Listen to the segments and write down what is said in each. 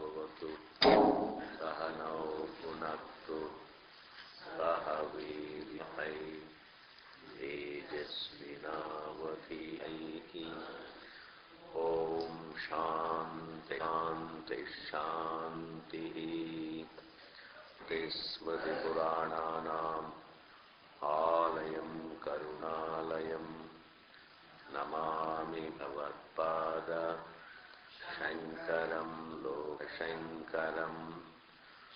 भवतु सहनौ भुनक्तु सह वीर्यं तेजस्विनावधीतैः। ॐ शान्ति शान्ति शान्तिः। स्मृतिपुराणानाम् आलयं करुणालयं नमामि भगवत्पाद शङ्करं लोकशङ्करं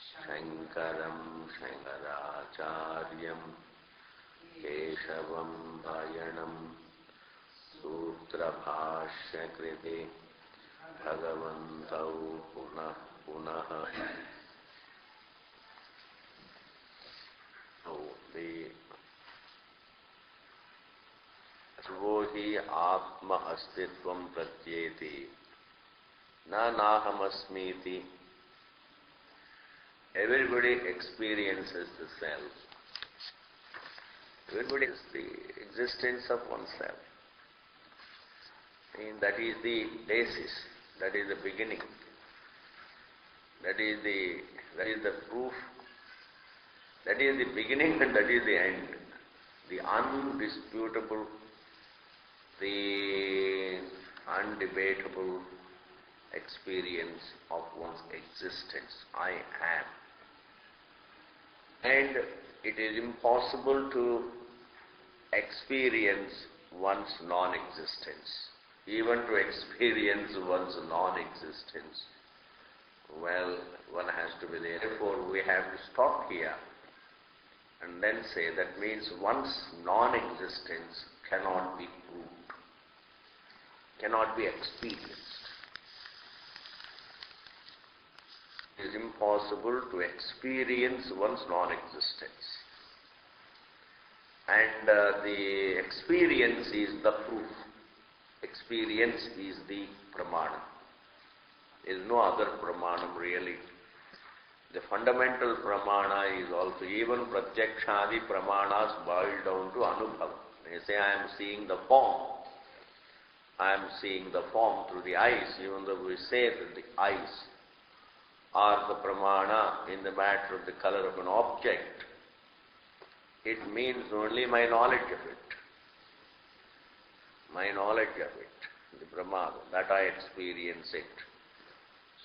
शङ्करं शङ्कराचार्यं केशवं भयणं सूत्रभाष्यकृते भगवन्तौ पुनः पुनः। सर्वो हि आत्म अस्तित्वं प्रत्येति न नाहमस्मीति. Everybody experiences the self. Everybody is the existence of oneself. And that is the basis, that is the beginning, that is the proof, that is the beginning and that is the end, the undisputable, the undebatable experience of one's existence. I am. And it is impossible to experience one's non-existence. Even to experience one's non-existence, well, one has to be there. Therefore, we have to stop here and then say that means one's non-existence cannot be proved, cannot be experienced. It is impossible to experience one's non-existence. And the experience is the proof. Experience is the pramana. There is no other pramanam really. The fundamental pramana is also, even pratyakshadi pramanas boil down to anubhava. They say, I am seeing the form. I am seeing the form through the eyes, even though we say that the eyes are the pramana in the matter of the color of an object. It means only my knowledge of it. My knowledge of it, the pramana, that I experience it.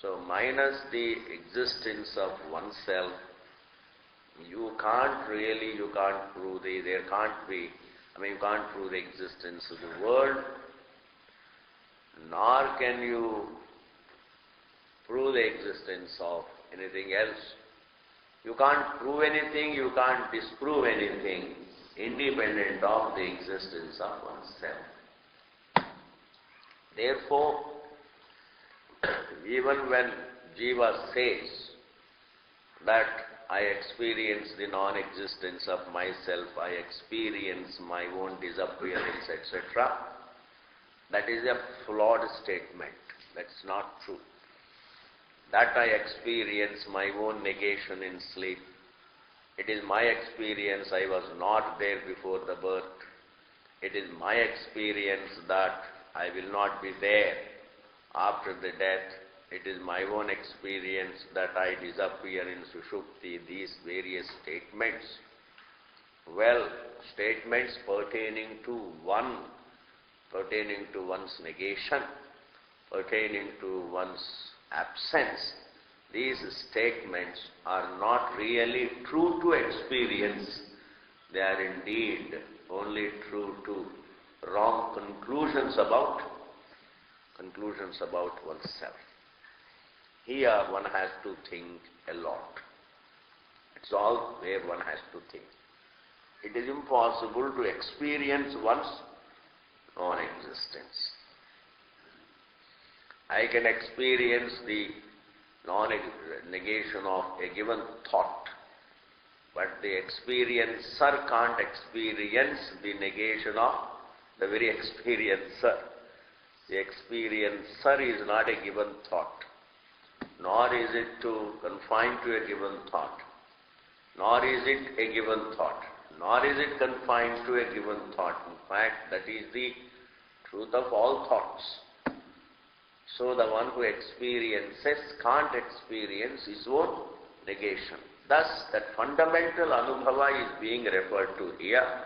So minus the existence of oneself, you can't prove you can't prove the existence of the world, nor can you prove the existence of anything else. You can't prove anything, you can't disprove anything independent of the existence of oneself. Therefore, even when Jiva says that I experience the non-existence of myself, I experience my own disappearance, etc., that is a flawed statement. That's not true. That I experience my own negation in sleep. It is my experience I was not there before the birth. It is my experience that I will not be there after the death. It is my own experience that I disappear in Sushupti. These various statements, well, statements pertaining to one's negation, pertaining to one's absence, these statements are not really true to experience. They are indeed only true to wrong conclusions about oneself. Here one has to think a lot. It's all where one has to think. It is impossible to experience one's non-existence. I can experience the non-negation of a given thought, but the experiencer can't experience the negation of the very experiencer. The experiencer is not a given thought, nor is it confined to a given thought, nor is it a given thought, nor is it confined to a given thought. In fact, that is the truth of all thoughts. So the one who experiences can't experience his own negation. Thus, that fundamental anubhava is being referred to here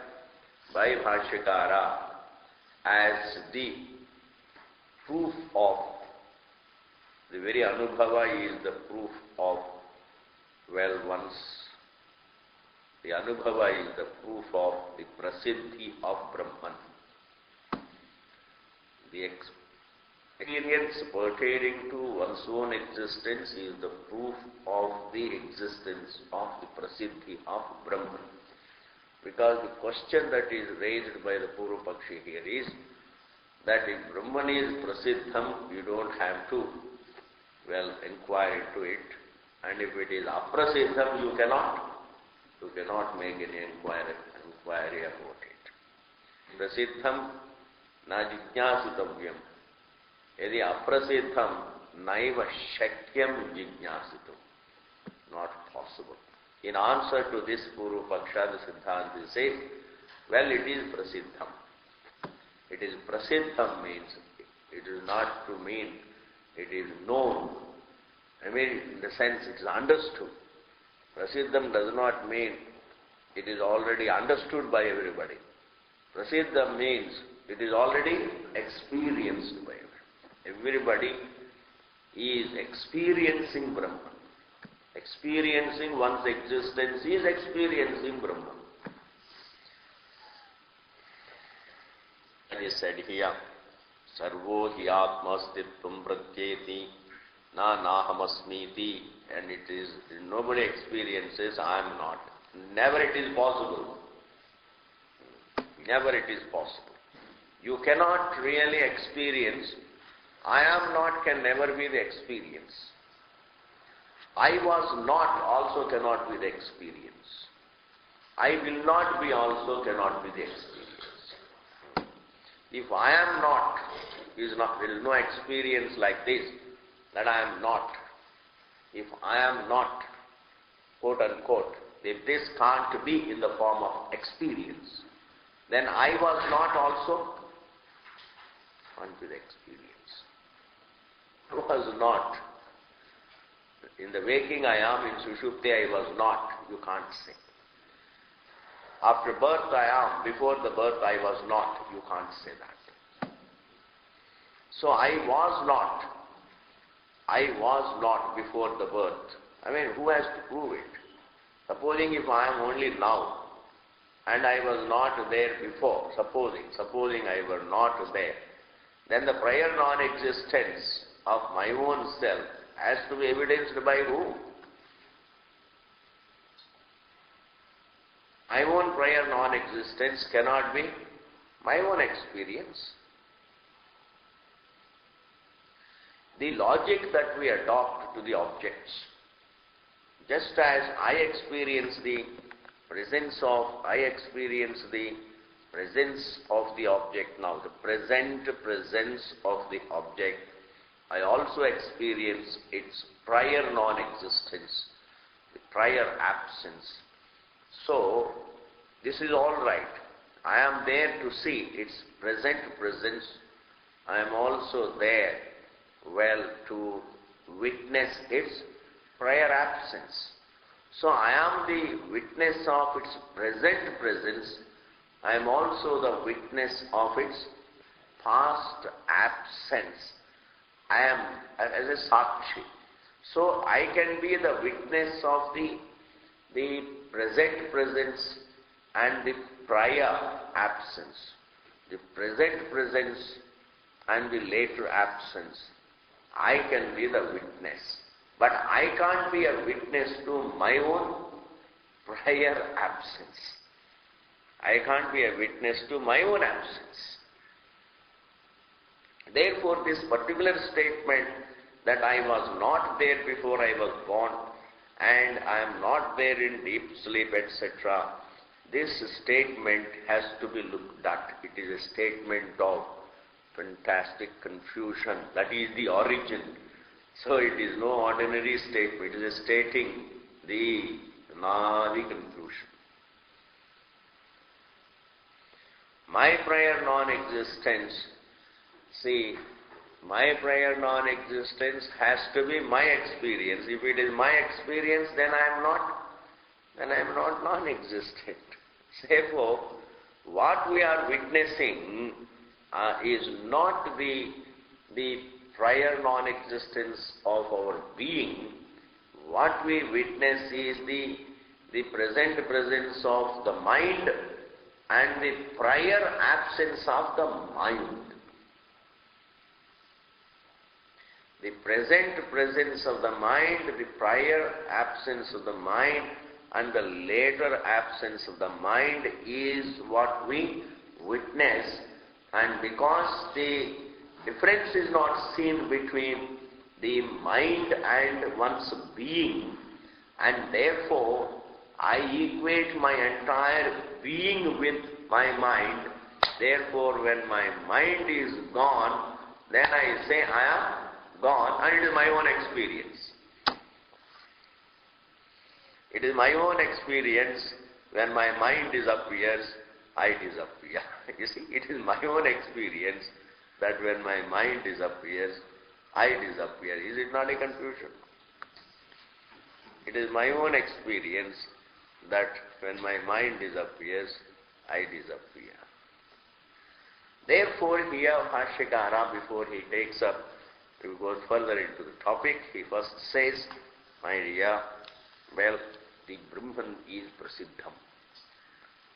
by Bhashyakara as the proof of, the very anubhava is the proof of, the anubhava is the proof of the prasiddhi of Brahman. The experience pertaining to one's own existence is the proof of the existence of the prasiddhi of Brahman. Because the question that is raised by the Purva Pakshi here is that if Brahman is prasiddham, you don't have to, inquire into it. And if it is aprasiddham, you cannot make any inquiry about it. Prasiddham na jignasitavyam. Yadi aprasiddham naiva shakyam jignasitu. Not possible. In answer to this Purva Paksha, the Siddhanti says, it is prasiddham. It is prasiddham means, it is not to mean it is known. I mean, in the sense it is understood. Prasiddham does not mean it is already understood by everybody. Prasiddham means it is already experienced by everybody. Everybody is experiencing Brahman. Experiencing one's existence is experiencing Brahman. It is said here, Sarvo hi atmastitvam pratyeti na nahamasmiti, and it is, nobody experiences I am not. Never it is possible. Never it is possible. You cannot really experience, I am not can never be the experience. I was not also cannot be the experience. I will not be also cannot be the experience. If I am not, there is no experience like this, that I am not. If I am not, quote unquote, if this can't be in the form of experience, then I was not also can't be the experience. I was not. In the waking I am, in Sushupti I was not, you can't say. After birth I am, before the birth I was not, you can't say that. So I was not before the birth. I mean, who has to prove it? Supposing if I am only now, and I was not there before, supposing I were not there, then the prior non-existence of my own self has to be evidenced by whom? My own prior non-existence cannot be my own experience. The logic that we adopt to the objects, just as I experience the presence of the object now, the present presence of the object, I also experience its prior non-existence, the prior absence. So, this is all right. I am there to see its present presence. I am also there, to witness its prior absence. So, I am the witness of its present presence. I am also the witness of its past absence. I am as a sakshi. So I can be the witness of the present presence and the prior absence. The present presence and the later absence. I can be the witness. But I can't be a witness to my own prior absence. I can't be a witness to my own absence. Therefore, this particular statement that I was not there before I was born and I am not there in deep sleep, etc., this statement has to be looked at. It is a statement of fantastic confusion. That is the origin. So it is no ordinary statement. It is stating the confusion. My prior non-existence, see, My prior non-existence has to be my experience. If it is my experience, then I am not non-existent. Therefore, what we are witnessing is not the prior non-existence of our being. What we witness is the present presence of the mind and the prior absence of the mind. The present presence of the mind, the prior absence of the mind, and the later absence of the mind is what we witness. And because the difference is not seen between the mind and one's being, and therefore I equate my entire being with my mind. Therefore, when my mind is gone, then I say I am gone, and it is my own experience. It is my own experience. When my mind disappears, I disappear. You see, it is my own experience that when my mind disappears, I disappear. Is it not a confusion? It is my own experience that when my mind disappears, I disappear. Therefore, here Bhashyakara, before he takes up to go further into the topic, he first says, my dear, well, the Brahman is prasiddham.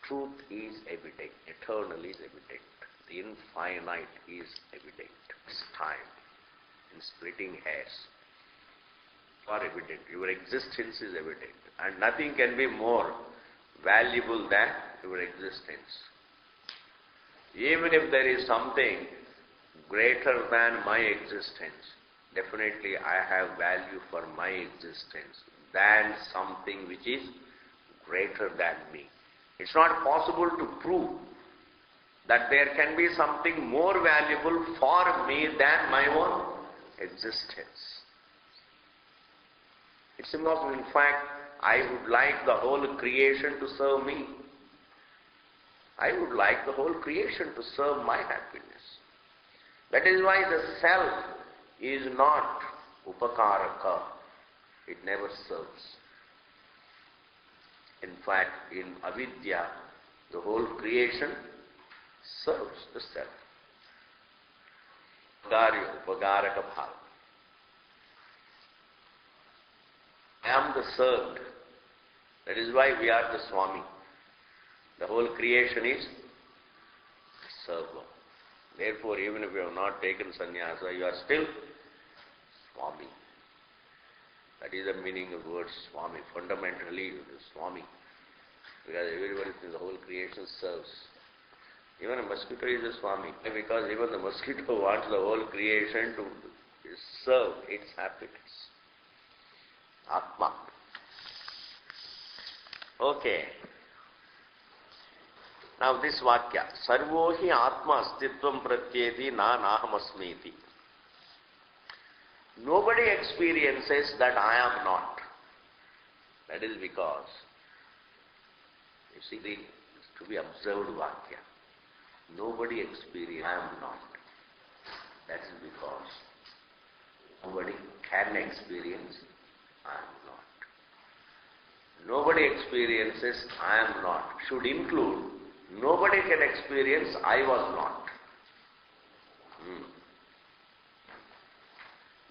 Truth is evident, eternal is evident. The infinite is evident. It's time in splitting hairs are evident. Your existence is evident. And nothing can be more valuable than your existence. Even if there is something greater than my existence, definitely I have value for my existence than something which is greater than me. It's not possible to prove that there can be something more valuable for me than my own existence. It's impossible. In fact, I would like the whole creation to serve me. I would like the whole creation to serve my happiness. That is why the self is not upakaraka. It never serves. In fact, in avidya, the whole creation serves the self. Upakaraka bhava. I am the served. That is why we are the Swami. The whole creation is server. Therefore, even if you have not taken sannyasa, you are still Swami. That is the meaning of the word Swami. Fundamentally, it is Swami. Because everybody in the whole creation serves. Even a mosquito is a Swami. Because even the mosquito wants the whole creation to serve its happiness. Atma. Okay. Now this vakya, sarvo hi atma astitvam pratyeti na nahamasmiti. Nobody experiences that I am not. That is because, you see, it's to be observed vakya. Nobody experiences I am not. That is because nobody can experience I am not. Nobody experiences I am not. Should include nobody can experience I was not.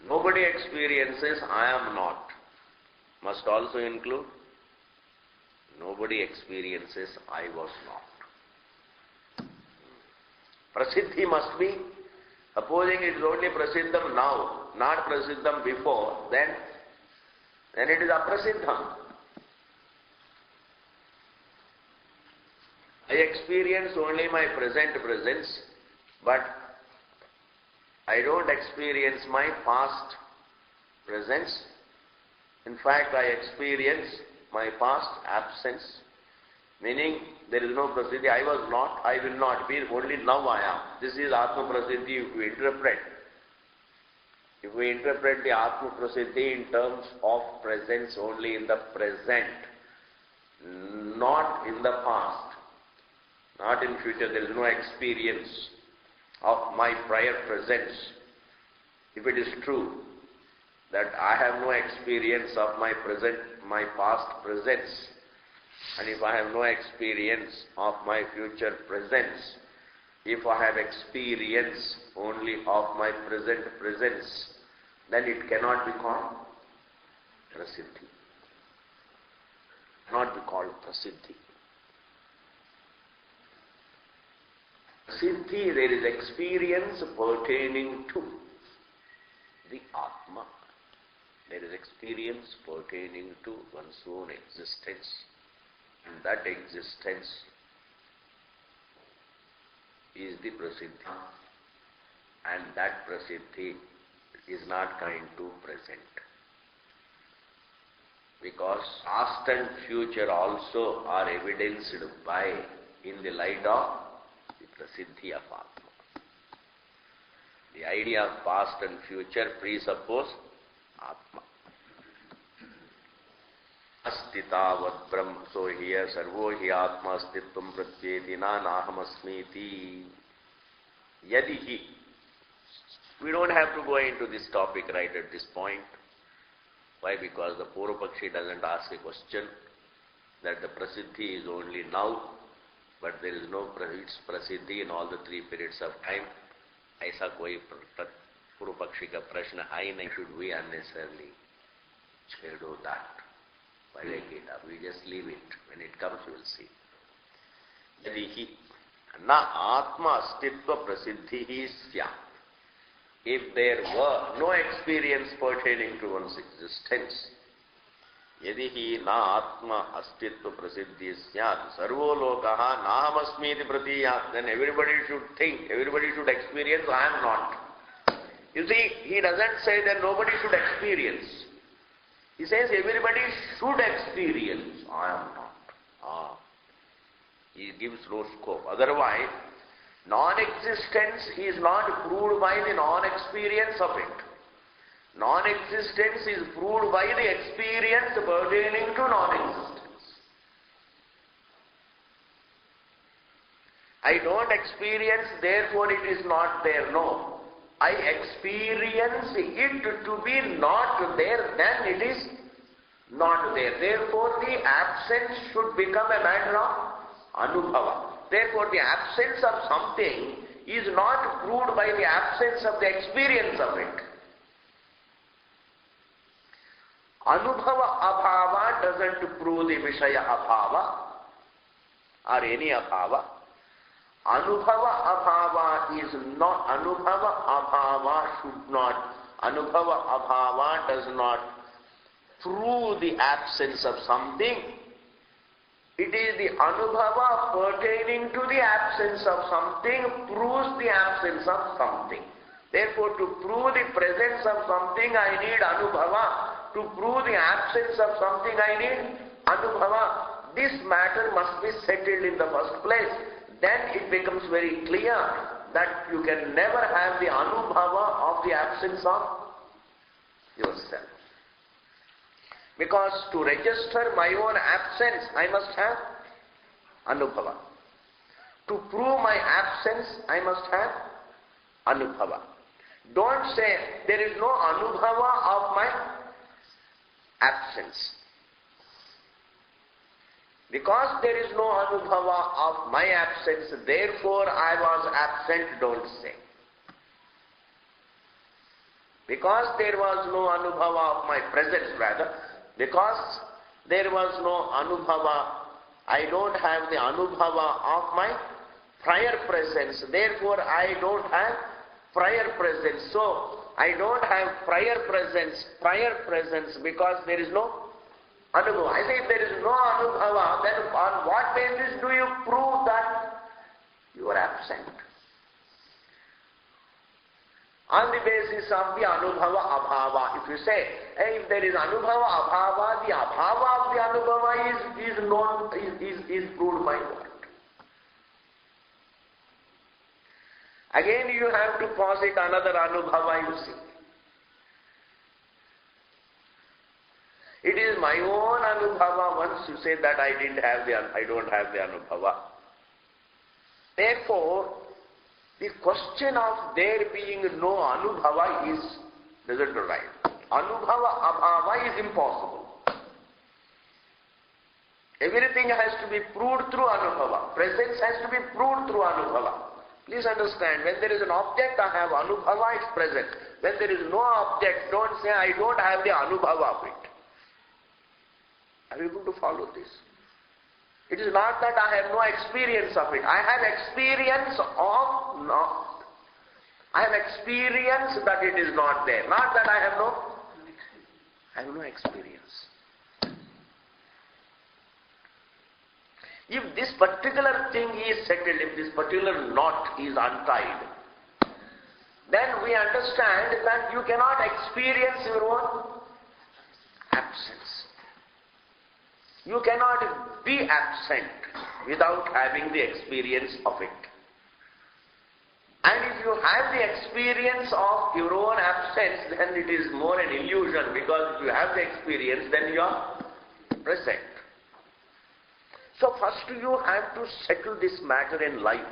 Nobody experiences I am not. Must also include nobody experiences I was not. Prasiddhi must be, supposing it is only prasiddham now, not prasiddham before, then it is aprasiddham. I experience only my present presence, but I don't experience my past presence. In fact, I experience my past absence, meaning there is no prasiddhi. I was not, I will not be, only now I am. This is Atma Prasiddhi if we interpret. If we interpret the Atma Prasiddhi in terms of presence only in the present, not in the past, not in future, there is no experience of my prior presence. If it is true that I have no experience of my past presence, and if I have no experience of my future presence, if I have experience only of my present presence, then it cannot be called prasiddhi. Cannot be called prasiddhi. Prasiddhi, there is experience pertaining to the Atma. There is experience pertaining to one's own existence. And that existence is the prasiddhi. And that prasiddhi is not kind to present. Because past and future also are evidenced by, in the light of the prasiddhi of Atma. The idea of past and future presuppose Atma. Astitavat Brahm. So here, Sarvo hi Atma Astitvam Pratyeti na Naham Asmiti. Yadi hi. We don't have to go into this topic right at this point. Why? Because the Purvapakshi doesn't ask a question that the prasiddhi is only now, but there is no prasiddhi in all the 3 periods of time. ऐसा कोई Purvapakshi का प्रश्न है नहीं. Should we unnecessarily shadow that? Why take it up? We just leave it. When it comes, we will see. यदि ही न आत्मा अस्तित्व प्रसिद्धि ही स्यात्. If there were no experience pertaining to one's existence, यदि ही न आत्मा अस्तित्व प्रसिद्धि स्यात् सर्वो लोकः नाहम् अस्मि इति प्रतीयात्, then everybody should think, everybody should experience, I am not. You see, he doesn't say that nobody should experience. He says everybody should experience, I am not. He gives no scope. Otherwise, non-existence is not proved by the non-experience of it. Non-existence is proved by the experience pertaining to non-existence. I don't experience, therefore it is not there. No. I experience it to be not there, then it is not there. Therefore the absence should become a matter of anubhava. Therefore the absence of something is not proved by the absence of the experience of it. Anubhava abhava doesn't prove the Vishaya abhava or any abhava. Anubhava abhava is not, Anubhava abhava should not, Anubhava abhava does not prove the absence of something. It is the Anubhava pertaining to the absence of something proves the absence of something. Therefore, to prove the presence of something, I need Anubhava. To prove the absence of something, I need Anubhava. This matter must be settled in the first place. Then it becomes very clear that you can never have the Anubhava of the absence of yourself. Because to register my own absence, I must have Anubhava. To prove my absence, I must have Anubhava. Don't say there is no Anubhava of my absence. Because there is no Anubhava of my absence, therefore I was absent, don't say. Because there was no Anubhava of my presence, rather, because there was no Anubhava, I don't have the Anubhava of my prior presence, therefore I don't have prior presence. So, I don't have prior presence because there is no Anubhava. I say if there is no Anubhava, then on what basis do you prove that you are absent? On the basis of the Anubhava Abhava. If you say, hey, if there is Anubhava Abhava, the Abhava of the Anubhava is proved by what? Again you have to posit another Anubhava, you see. It is my own Anubhava. Once you say that I don't have the Anubhava. Therefore, the question of there being no Anubhava is Doesn't arise. Anubhava abhava is impossible. Everything has to be proved through anubhava. Presence has to be proved through anubhava. Please understand, when there is an object, I have anubhava, it's present. When there is no object, don't say, I don't have the anubhava of it. Are you able to follow this? It is not that I have no experience of it. I have experience of not. I have experience that it is not there. Not that I have no experience. If this particular thing is settled, if this particular knot is untied, then we understand that you cannot experience your own absence. You cannot be absent without having the experience of it. And if you have the experience of your own absence, then it is more an illusion, because if you have the experience, then you are present. So first you have to settle this matter in life.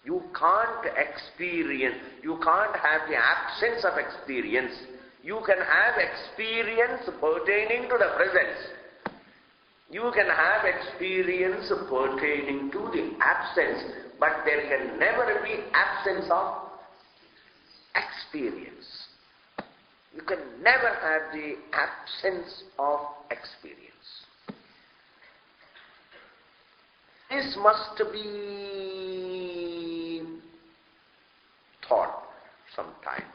You can't experience, you can't have the absence of experience. You can have experience pertaining to the presence. You can have experience pertaining to the absence, but there can never be absence of experience. You can never have the absence of experience. This must be thought sometime.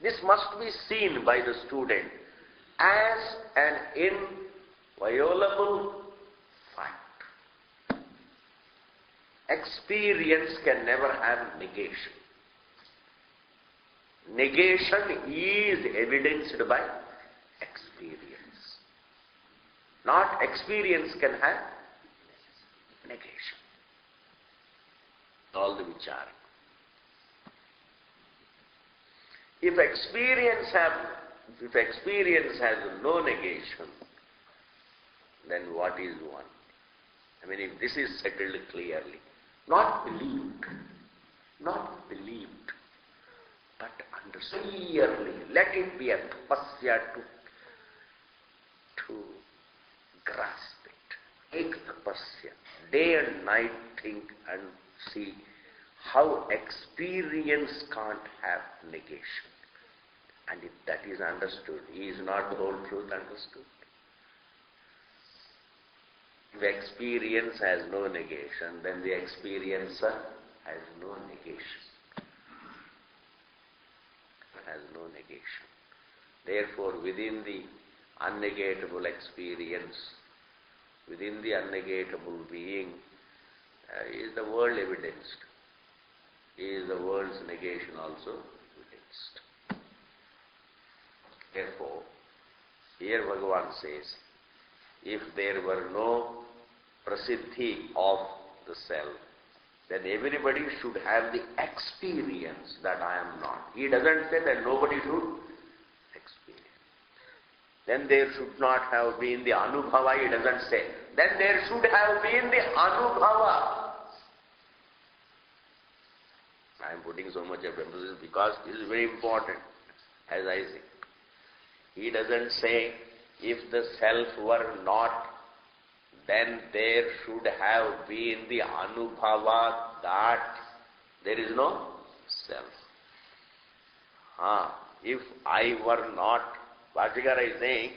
This must be seen by the student as an inviolable fact. Experience can never have negation. Negation is evidenced by experience. Not experience can have negation. All the vichara. If experience has no negation, then what is one? I mean, if this is settled clearly, not believed, but understood clearly, let it be a tapasya to grasp it. Take tapasya. Day and night think and see how experience can't have negation. And if that is understood, is not the whole truth understood? If experience has no negation, then the experiencer has no negation. Has no negation. Therefore, within the unnegatable experience, within the unnegatable being, is the world evidenced? Is the world's negation also evidenced? Therefore, here Bhagavan says, if there were no prasiddhi of the self, then everybody should have the experience that I am not. He doesn't say that nobody should experience. Then there should not have been the anubhava, he doesn't say. Then there should have been the anubhava. I am putting so much of emphasis because this is very important, as I say. He doesn't say, if the self were not, then there should have been the anubhava that there is no self. If I were not, Bhāshyakara is saying,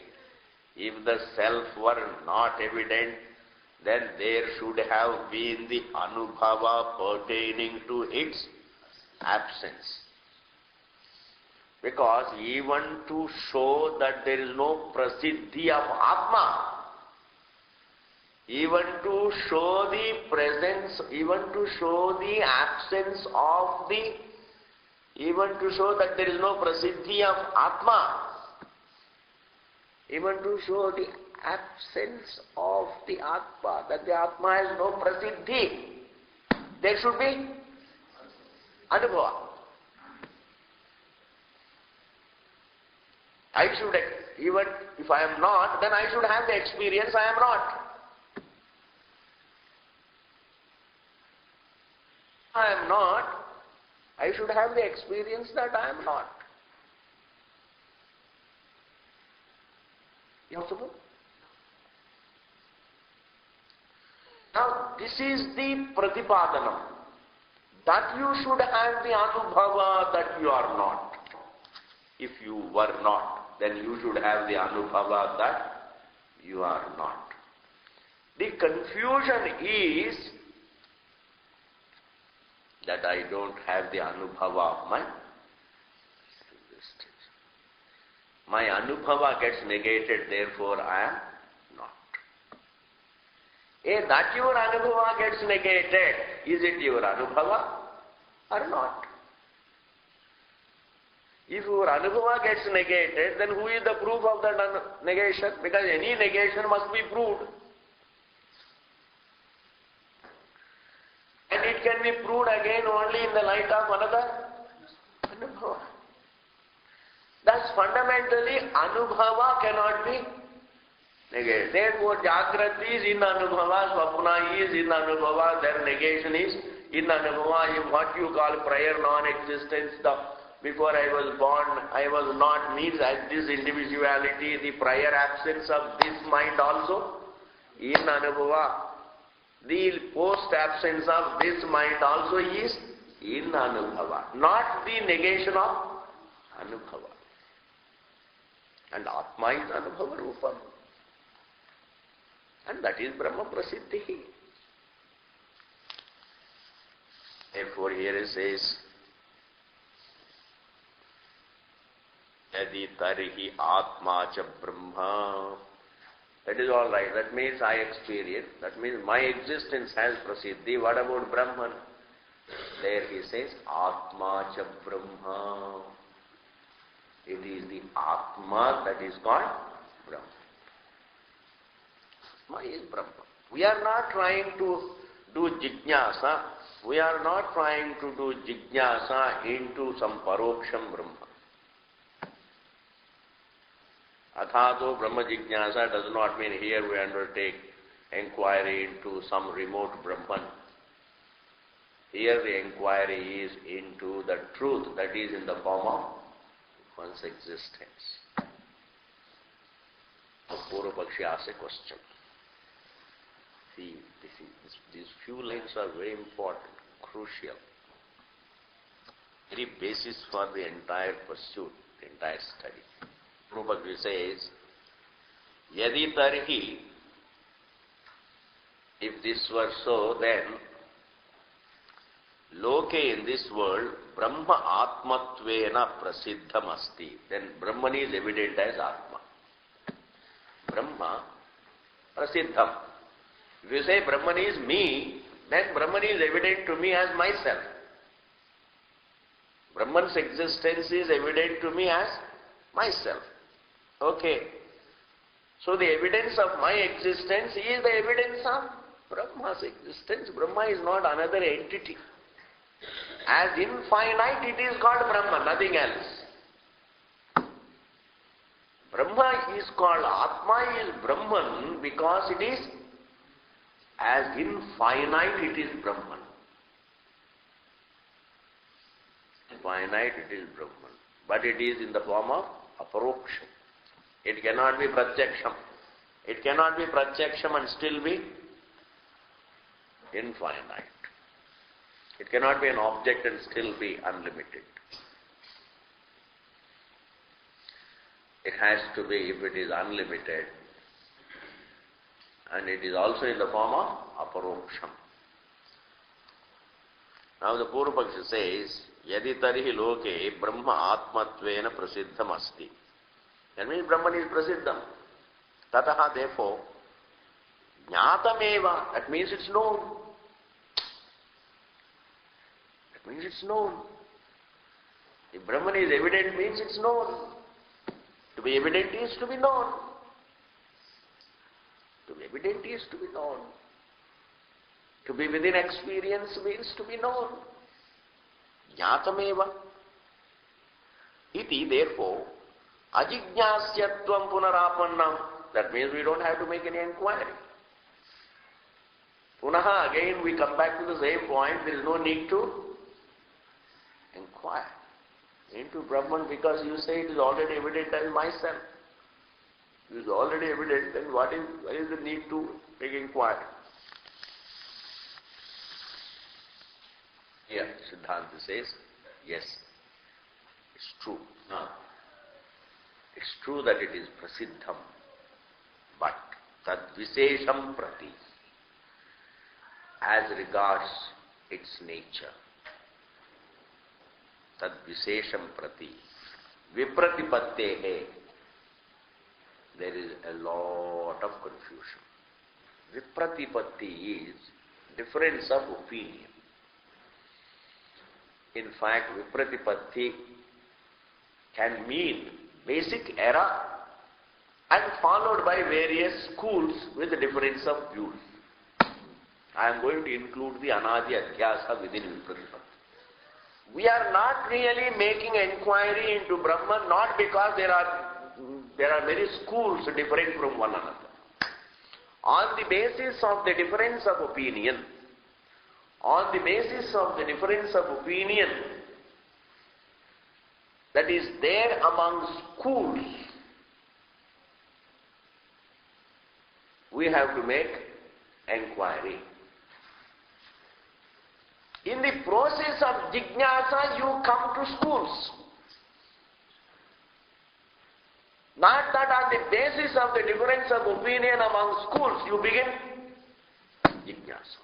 if the self were not evident, then there should have been the anubhava pertaining to its absence. Because even to show that there is no prasiddhi of Atma, even to show the presence, even to show the absence of the, even to show that there is no prasiddhi of Atma, even to show the absence of the Atma, that the Atma has no prasiddhi, there should be anubhava. I should, even if I am not, then I should have the experience I am not. I am not, I should have the experience that I am not. You have to know. Now, this is the pratipadanam. That you should have the anubhava that you are not. If you were not, then you should have the anubhava that you are not. The confusion is that I don't have the anubhava of my existence. My anubhava gets negated, therefore I am not. That your anubhava gets negated, is it your anubhava or not? If your anubhava gets negated, then who is the proof of that negation? Because any negation must be proved. And it can be proved again only in the light of another anubhava. Thus fundamentally anubhava cannot be negated. Therefore Jagrati is in anubhava, Swapna is in anubhava, their negation is in anubhava. If what you call prior non-existence, before I was born, I was not, means as this individuality, the prior absence of this mind also in anubhava. The post-absence of this mind also is in anubhava, not the negation of anubhava. And Atma is anubhava rupam. And that is Brahma Prasiddhi. Therefore here it says, Yadi tarihi atma cha brahma. That is all right. That means I experience. That means my existence has prasiddhi. What about Brahman? There he says, Atma cha Brahma. It is the Atma that is called Brahma. Atma is Brahma. We are not trying to do jijnasa. We are not trying to do jijnasa into some paroksham Brahma. Athato Brahma Jijnasa does not mean here we undertake inquiry into some remote Brahman. Here the inquiry is into the truth that is in the form of one's existence. The Purva Pakshi asks a question. See, these few lines are very important, crucial. Very basis for the entire pursuit, the entire study. Prabhupada says, Yadi tarhi, if this were so, then loke in this world, Brahma Atmatvena prasiddham asti. Then Brahman is evident as Atma. Brahma prasiddham. If you say Brahman is me, then Brahman is evident to me as myself. Brahman's existence is evident to me as myself. Okay. So the evidence of my existence is the evidence of Brahma's existence. Brahma is not another entity. As infinite, it is called Brahma, nothing else. Brahma is called, Atma is Brahman because it is, as infinite it is Brahman. Infinite it is Brahman. But it is in the form of aparoksham. It cannot be pratyaksham. It cannot be pratyaksham and still be infinite. It cannot be an object and still be unlimited. It has to be, if it is unlimited, and it is also in the form of aparoksham. Now the Purva Pakshi says, Yadi tarihi loke Brahma Atmatvena prasiddham asti. That means Brahman is prasiddham. Tataha, therefore, jnatameva, that means it's known. That means it's known. If Brahman is evident, means it's known. To be evident is to be known. To be evident is to be known. To be within experience means to be known. Jnatameva. Iti, therefore, ajijñāsyatvam punarāpannam. That means we don't have to make any inquiry. Punaha, again we come back to the same point, there is no need to inquire into Brahman because you say it is already evident as myself. is already evident, then what is the need to make inquiry? Here, Siddhanta says, yes, it's true. It's true that it is prasiddham, but tad visesham prati, as regards its nature, tad visesham prati, vipratipattehe, there is a lot of confusion. Vipratipatti is difference of opinion. In fact, vipratipatti can mean basic error and followed by various schools with difference of views. I am going to include the anadi adhyasa within vipratipatti. We are not really making inquiry into Brahman, not because there are many schools different from one another. On the basis of the difference of opinion, that is there among schools, we have to make inquiry. In the process of jnana, you come to schools. Not that on the basis of the difference of opinion among schools, you begin jnana.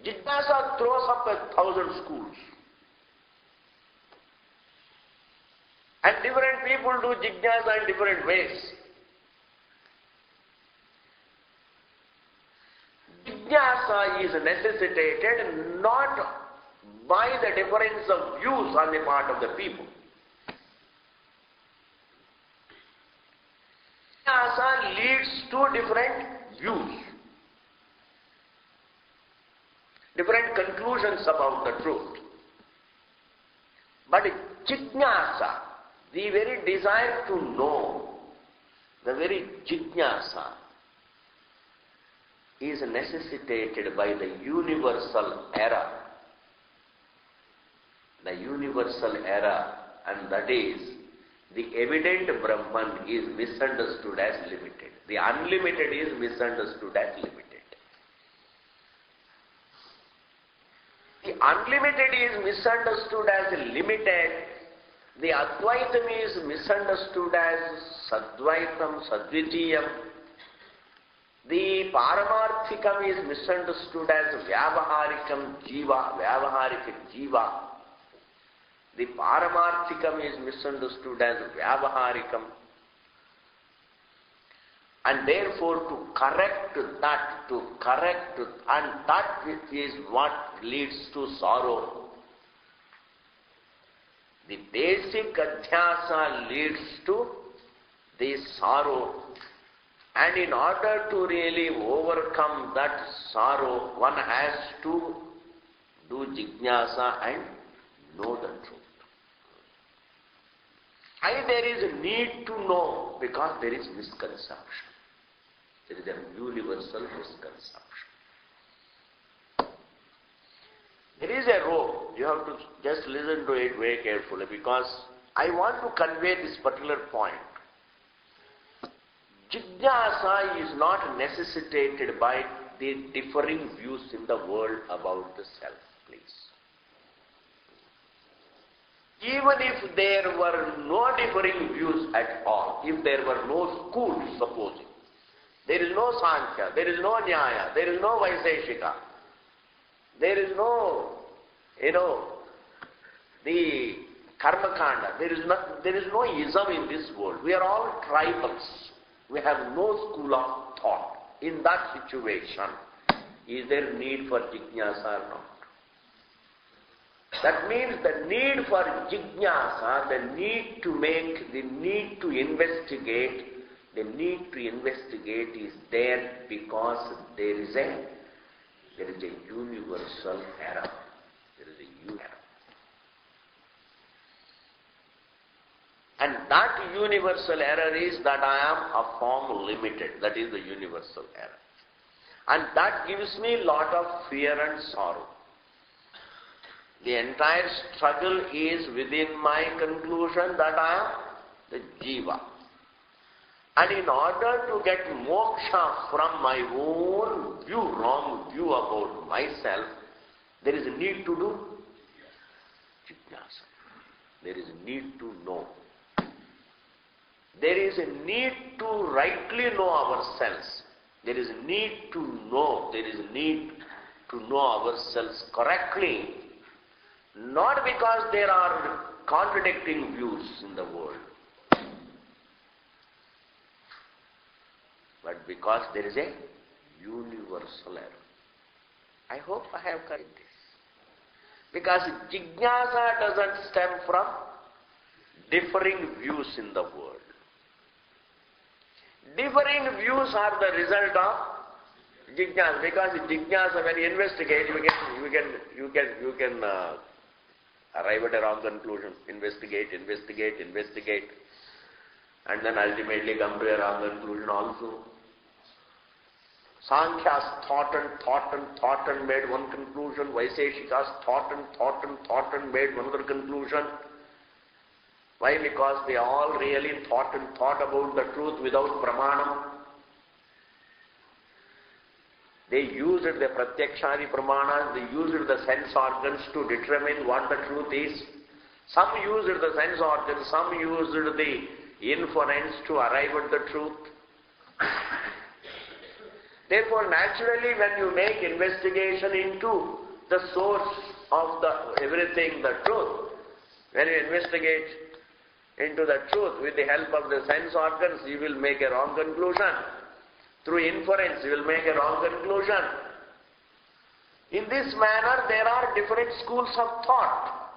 Jnana throws up 1,000 schools. And different people do jnana in different ways. Jnana is necessitated not by the difference of views on the part of the people. Jnana leads to different views, different conclusions about the truth. But jnana, the very desire to know, the very jnana, is necessitated by the universal error. The universal error, and that is, the evident Brahman is misunderstood as limited. The unlimited is misunderstood as limited. The unlimited is misunderstood as limited. The Advaitam is misunderstood as Sadvaitam, Sadvijiyam. The Paramarthikam is misunderstood as Vyavaharikam Jiva, Vyavaharika Jiva. The Paramarthikam is misunderstood as Vyavaharikam. And therefore to correct that, and that is what leads to sorrow. The basic adhyasa leads to the sorrow. And in order to really overcome that sorrow, one has to do jnana and know the truth. And there is a need to know because there is misconception. There is a universal misconception. There is a rope. You have to just listen to it very carefully because I want to convey this particular point. Jnana is not necessitated by the differing views in the world about the self, please. Even if there were no differing views at all, if there were no schools, supposing, there is no Sankhya, there is no Nyaya, there is no Vaiseshika, there is no, the Karma Kanda, there is no ism in this world. We are all tribals. We have no school of thought. In that situation, is there need for jnana or not? That means the need for jnana, the need to make, the need to investigate is there because there is a universal error. There is a universal error. And that universal error is that I am a form limited. That is the universal error. And that gives me a lot of fear and sorrow. The entire struggle is within my conclusion that I am the jiva. And in order to get moksha from my own view, wrong view about myself, there is a need to do jnana. There is a need to know. There is a need to rightly know ourselves. There is a need to know. There is a need to know ourselves correctly. Not because there are contradicting views in the world, but because there is a universal error. I hope I have corrected this. Because jnana doesn't stem from differing views in the world. Differing views are the result of jnana. Because jnana, when you investigate, you can arrive at a wrong conclusion. Investigate, and then ultimately come to a wrong conclusion also. Sankhya's thought and made one conclusion. Vaiseshika's thought and made one other conclusion. Why? Because they all really thought about the truth without pramanam. They used the pratyakshari pramanas, they used the sense organs to determine what the truth is. Some used the sense organs, some used the inference to arrive at the truth. Therefore, naturally, when you make investigation into the source of everything, the truth, when you investigate into the truth with the help of the sense organs, you will make a wrong conclusion. Through inference, you will make a wrong conclusion. In this manner, there are different schools of thought.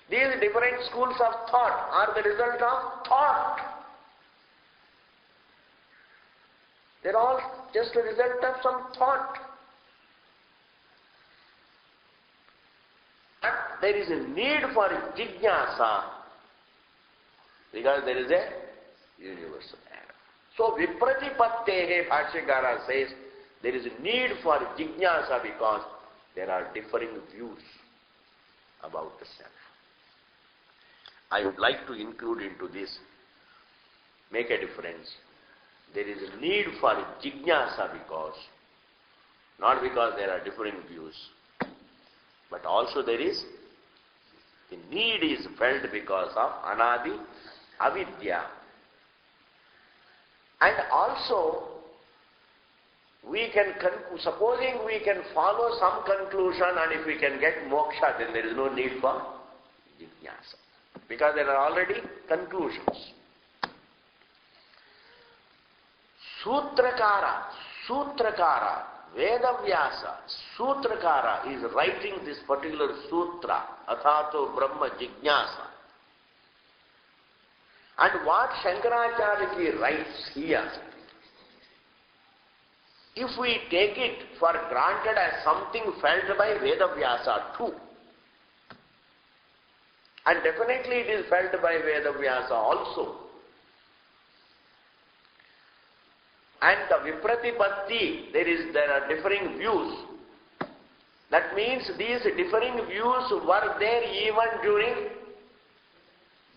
These different schools of thought are the result of thought. They are all just a result of some thought. But there is a need for jnana because there is a universal error. So Vipratipattehe, Bhashyakara says, there is a need for jnana because there are differing views about the self. I would like to include into this, make a difference. There is a need for jnana because, not because there are differing views, but also there is, the need is felt because of anadi, avidya. And also, supposing we can follow some conclusion and if we can get moksha, then there is no need for jnana. Because there are already conclusions. Sutrakara, Vedavyasa, Sutrakara is writing this particular sutra, Athato Brahma Jignasa. And what Shankaracharya writes here, if we take it for granted as something felt by Vedavyasa too, and definitely it is felt by Vedavyasa also, and the Vipratipatti, there are differing views. That means these differing views were there even during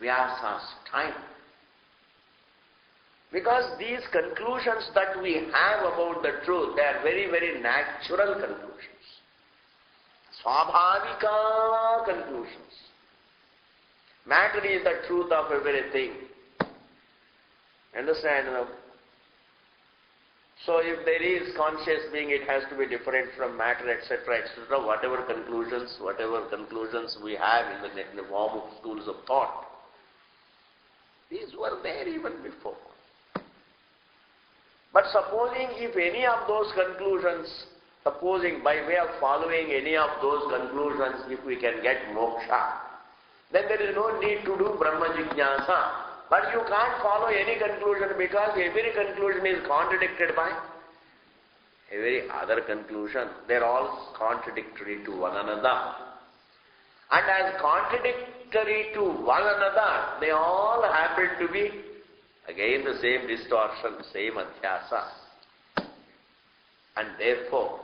Vyasa's time. Because these conclusions that we have about the truth, they are very, very natural conclusions. Swabhavika conclusions. Matter is the truth of everything. Understand? So if there is conscious being, it has to be different from matter, etc., etc., whatever conclusions we have in the form of schools of thought. These were there even before. But supposing if any of those conclusions, supposing by way of following any of those conclusions, if we can get moksha, then there is no need to do Brahma Jignasa. But you can't follow any conclusion because every conclusion is contradicted by every other conclusion. They are all contradictory to one another. And as contradictory to one another, they all happen to be again the same distortion, same adhyasa. And therefore,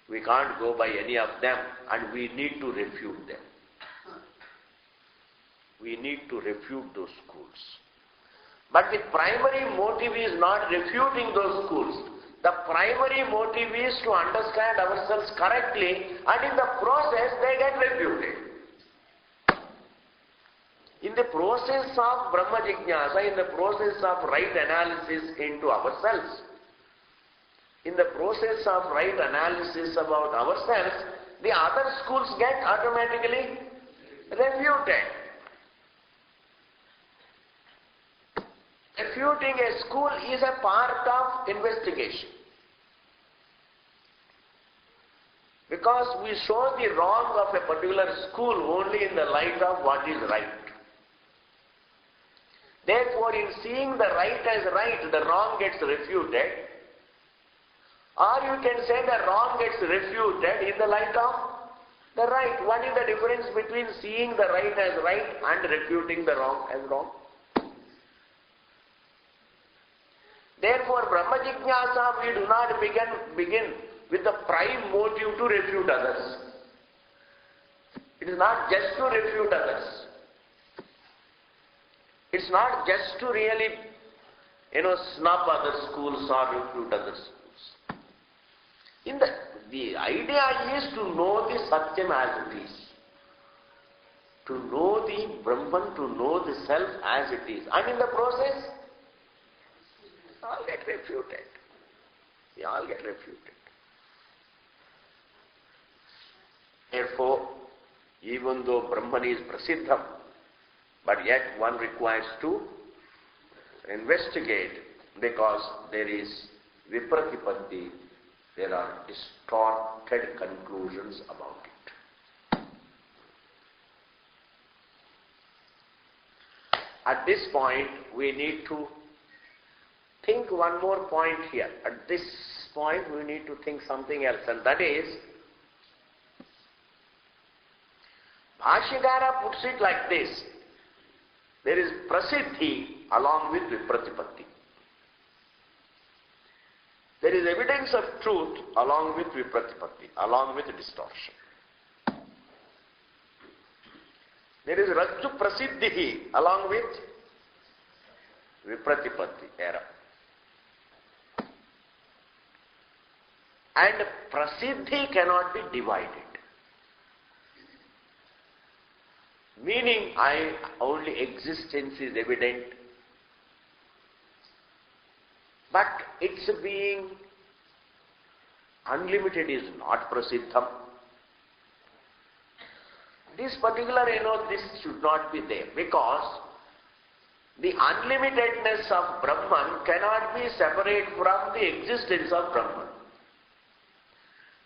we can't go by any of them and we need to refute them. we need to refute those schools. But the primary motive is not refuting those schools. The primary motive is to understand ourselves correctly, and in the process they get refuted. In the process of Brahma Jignasa, in the process of right analysis into ourselves, in the process of right analysis about ourselves, the other schools get automatically refuted. Refuting a school is a part of investigation. Because we show the wrong of a particular school only in the light of what is right. Therefore, in seeing the right as right, the wrong gets refuted. Or you can say the wrong gets refuted in the light of the right. What is the difference between seeing the right as right and refuting the wrong as wrong? Therefore, Brahma Jignasa, we do not begin with the prime motive to refute others. It is not just to refute others. It's not just to really, snub other schools or refute other schools. The idea is to know the Satyam as it is. To know the Brahman, to know the Self as it is. And in the process, we all get refuted. We all get refuted. Therefore, even though Brahman is prasiddham, but yet one requires to investigate, because there is vipratipatti, there are distorted conclusions about it. At this point, we need to think one more point here. At this point, we need to think something else, and that is, Bhashyakara puts it like this: there is prasiddhi along with vipratipatti. There is evidence of truth along with vipratipatti, along with distortion. There is rajju prasiddhi along with vipratipatti, error. And prasiddhi cannot be divided. Meaning, only existence is evident, but its being unlimited is not prasiddham. This particular, this should not be there, because the unlimitedness of Brahman cannot be separate from the existence of Brahman.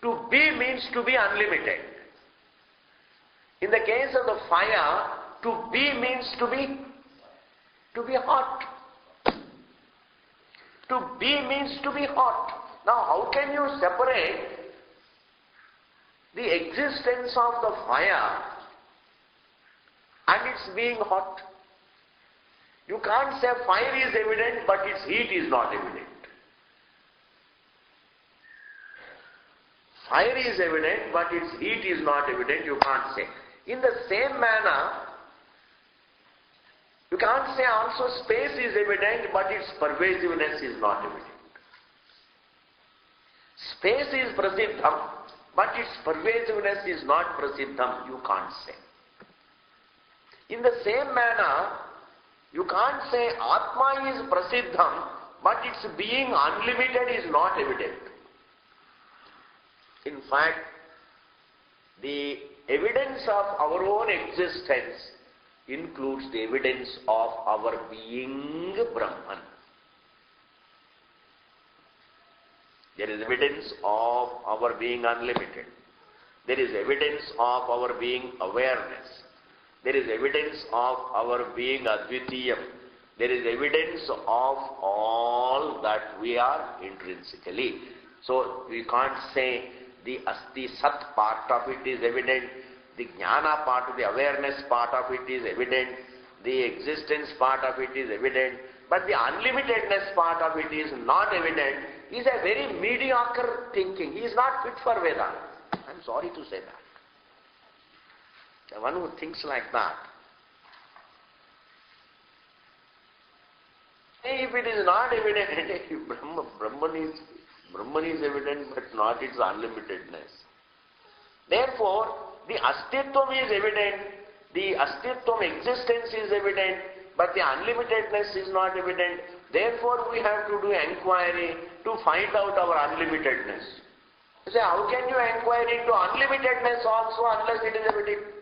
To be means to be unlimited. In the case of the fire, to be means to be hot. To be means to be hot. Now, how can you separate the existence of the fire and its being hot? You can't say fire is evident, but its heat is not evident. Fire is evident, but its heat is not evident, you can't say. In the same manner, you can't say also space is evident, but its pervasiveness is not evident. Space is prasiddham, but its pervasiveness is not prasiddham, you can't say. In the same manner, you can't say Atma is prasiddham, but its being unlimited is not evident. In fact, the evidence of our own existence includes the evidence of our being Brahman. There is evidence of our being unlimited. There is evidence of our being awareness. There is evidence of our being Advitiyam. There is evidence of all that we are intrinsically. So we can't say the Asti Sat part of it is evident, the Jnana part, the awareness part of it is evident, the existence part of it is evident, but the unlimitedness part of it is not evident, is a very mediocre thinking. He is not fit for Vedanta. I'm sorry to say that. The one who thinks like that If it is not evident, Brahman is evident but not its unlimitedness. Therefore, the Astitvam is evident, the Astitvam existence is evident, but the unlimitedness is not evident. Therefore, we have to do inquiry to find out our unlimitedness. You say, how can you inquire into unlimitedness also unless it is evident?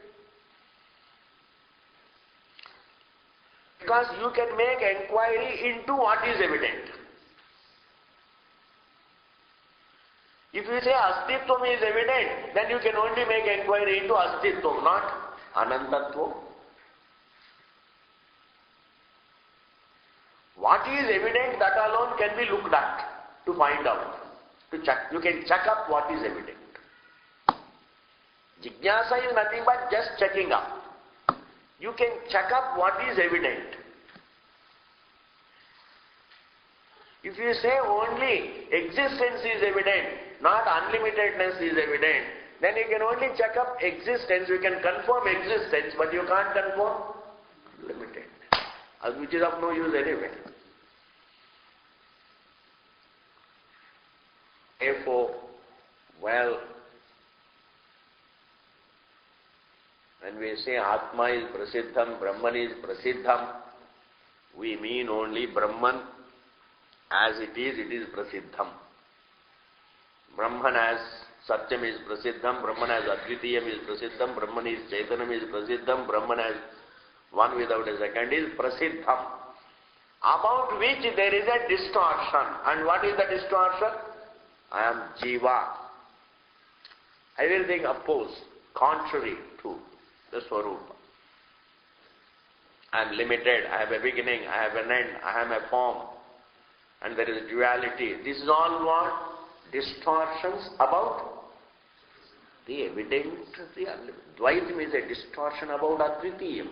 Because you can make inquiry into what is evident. If you say Astitvam is evident, then you can only make inquiry into Astitvam, not Anantatvam. What is evident, that alone can be looked at to find out, to check. You can check up what is evident. Jignasa is nothing but just checking up. You can check up what is evident. If you say only existence is evident, not unlimitedness is evident, then you can only check up existence, you can confirm existence, but you can't confirm limited, which is of no use anyway. Therefore, well, when we say Atma is Prasiddham, Brahman is Prasiddham, we mean only Brahman as it is Prasiddham. Brahman as Satyam is Prasiddham, Brahman as Advitiyam is Prasiddham, Brahman is Chaitanam is Prasiddham, Brahman as one without a second is Prasiddham, about which there is a distortion. And what is the distortion? I am Jiva. Everything opposed, contrary to the Swarupa. I am limited, I have a beginning, I have an end, I am a form, and there is duality. This is all what? Distortions about the evident, the Dvaitam is a distortion about Advitiyam.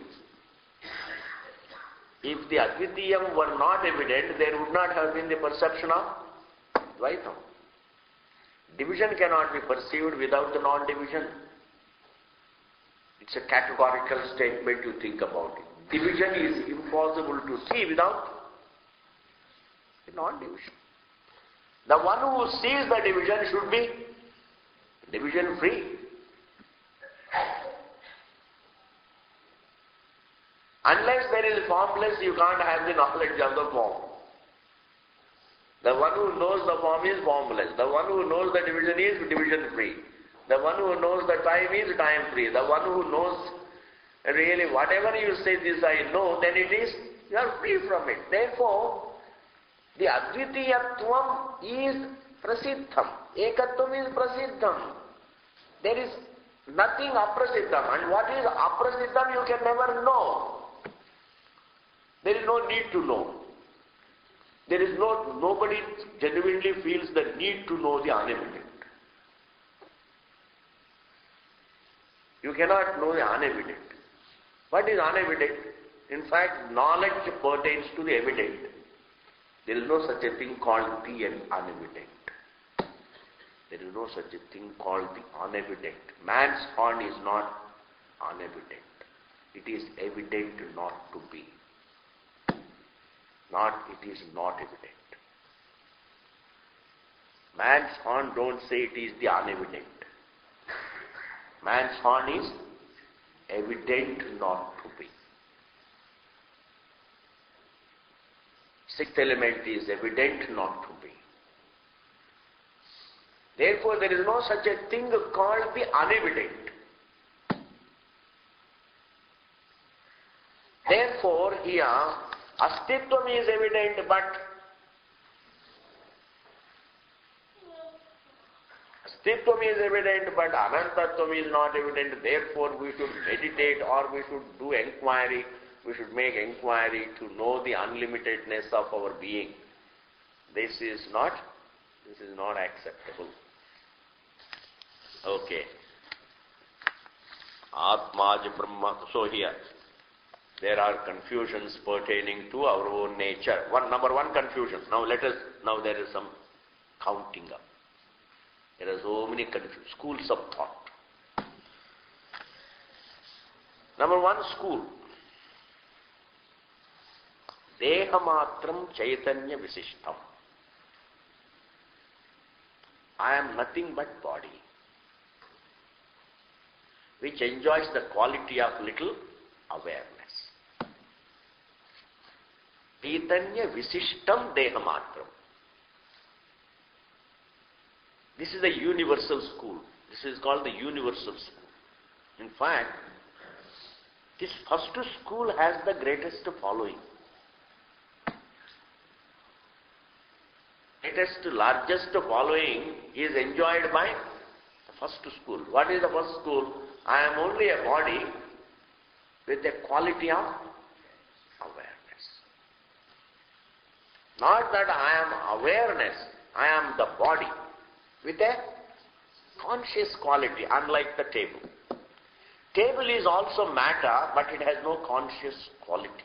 If the Advitiyam were not evident, there would not have been the perception of Dvaitam. Division cannot be perceived without the non-division. It's a categorical statement, you think about it. Division is impossible to see without the non-division. The one who sees the division should be division free. Unless there is formless, you can't have the knowledge of the form. The one who knows the form is formless. The one who knows the division is division free. The one who knows the time is time free. The one who knows really whatever you say this I know, then it is, you are free from it. Therefore, the Advitiyatvam is Prasiddham. Ekatvam is Prasiddham. There is nothing Aprasiddham. And what is Aprasiddham you can never know. There is no need to know. There is nobody genuinely feels the need to know the unevident. You cannot know the unevident. What is unevident? In fact, knowledge pertains to the evident. There is no such a thing called the unevident. There is no such a thing called the unevident. Man's horn is not unevident. It is evident not to be. It is not evident. Man's horn, don't say it is the unevident. Man's horn is evident not to be. Sixth element is evident not to be. Therefore, there is no such a thing called the unevident. Therefore, here, Astitvam is evident, but Anantatvam is not evident. Therefore, we should meditate or we should do inquiry. We should make inquiry to know the unlimitedness of our being. This is not acceptable. Okay. Atmaja Brahma. So here, there are confusions pertaining to our own nature. Number one confusion. Now there is some counting up. There are so many schools of thought. Number one, school. Dehamatram Chaitanya Visishtam. I am nothing but body, which enjoys the quality of little awareness. Chaitanya Visishtam Dehamatram. This is the universal school. This is called the universal school. In fact, this first school has the greatest following. Greatest, largest following is enjoyed by the first school. What is the first school? I am only a body with a quality of awareness. Not that I am awareness, I am the body with a conscious quality, unlike the table. Table is also matter, but it has no conscious quality.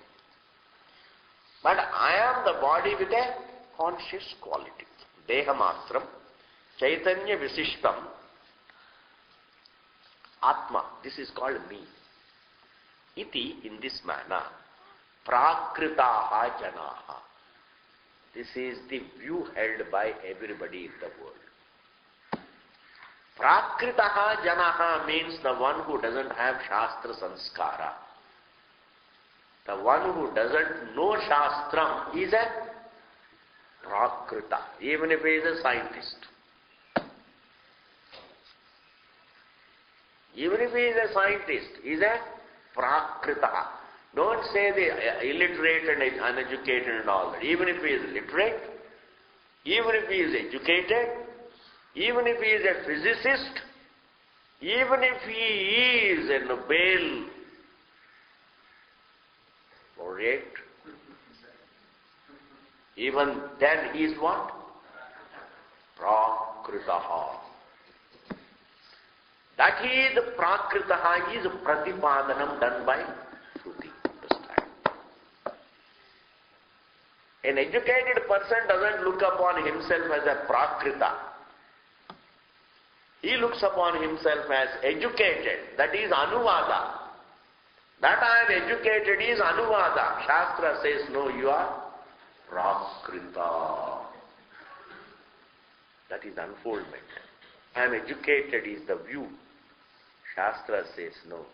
But I am the body with a conscious quality. Dehamatram, Chaitanya Visishtam, Atma. This is called me. Iti, in this manner, Prakritaha Janaha. This is the view held by everybody in the world. Prakritaha Janaha means the one who doesn't have Shastra Sanskara. The one who doesn't know Shastram is a Prakrita, even if he is a scientist. Even if he is a scientist, he is a Prakrita. Don't say the illiterate and uneducated and all that. Even if he is literate, even if he is educated, even if he is a physicist, even if he is a Nobel laureate, even then he is what? Prakritaha. That he is Prakritaha is Pratipadanam done by Shruti. Understand? An educated person doesn't look upon himself as a Prakrita. He looks upon himself as educated. That is Anuvada. That I am educated is Anuvada. Shastra says, no, you are Prakrita. That is unfoldment. I am educated is the view. Shastra says, no,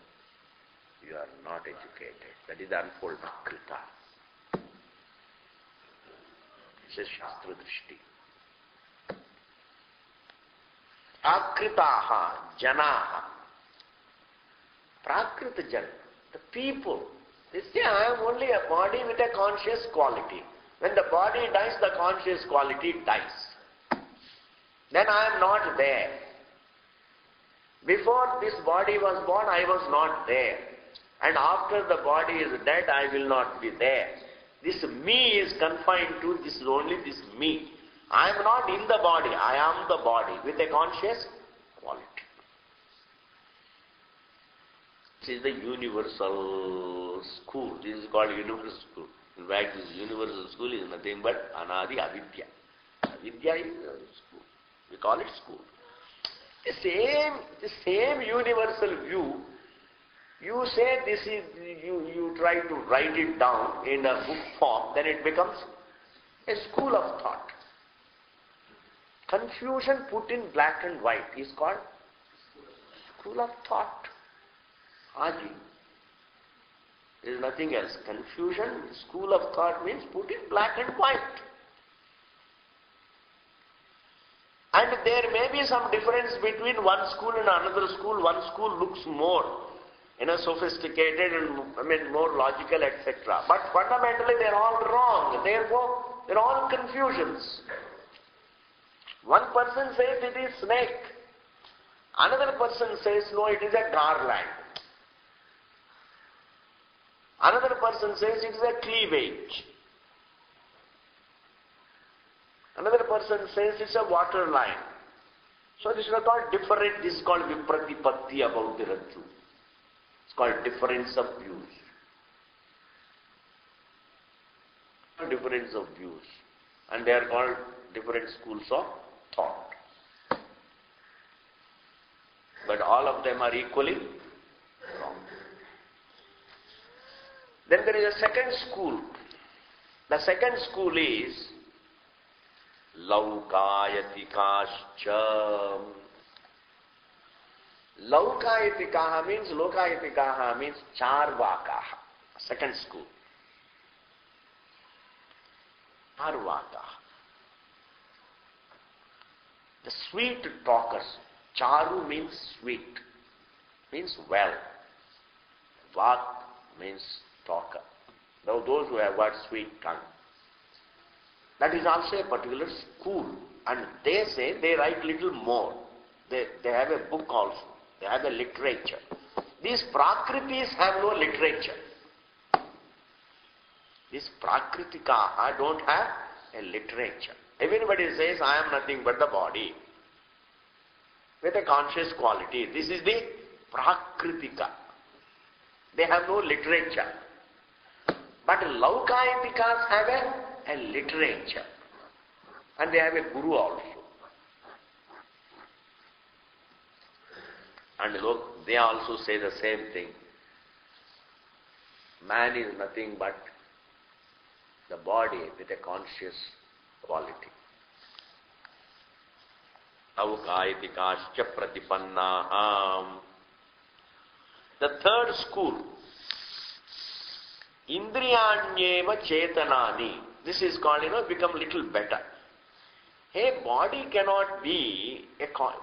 you are not educated. That is the unfoldment. Krita. This is Shastra Drishti. Prakritaha, Janaha. Prakrita Jana. The people. They say, I am only a body with a conscious quality. When the body dies, the conscious quality dies. Then I am not there. Before this body was born, I was not there. And after the body is dead, I will not be there. This me is confined to this only this me. I am not in the body, I am the body with a conscious quality. This is the universal school. This is called universal school. In fact, this universal school is nothing but Anadi Avidya. Avidya is a school. We call it school. The same universal view, you say this is, you try to write it down in a book form, then it becomes a school of thought. Confusion put in black and white is called school of thought. Aji. There is nothing else. Confusion, school of thought means put in black and white. And there may be some difference between one school and another school. One school looks more, sophisticated and more logical, etc. But fundamentally they are all wrong. Therefore, they are all confusions. One person says it is snake. Another person says no, it is a garland. Another person says it is a cleavage. Another person says it's a water line. So this is called different, this is called Vipratipatti about the Rajju. It's called difference of views. Difference of views. And they are called different schools of thought. But all of them are equally wrong. Then there is a second school. The second school is Laukayatikascha. Laukayatikaha means Charvakaha. Second school. Charvakaha. The sweet talkers. Charu means sweet, means well. Vak means talker. Now those who have got sweet tongue. That is also a particular school. And they say they write little more. They have a book also. They have a literature. These Prakritis have no literature. These Prakritikaha don't have a literature. Everybody says, I am nothing but the body with a conscious quality. This is the Prakritika. They have no literature. But Laukayatikas have a literature. And they have a guru also. And look, they also say the same thing. Man is nothing but the body with a conscious quality. Laukayatikaścha pratipannaham. The third school, Indriyanyeva chetanani. This is called, become little better. Hey, body cannot be,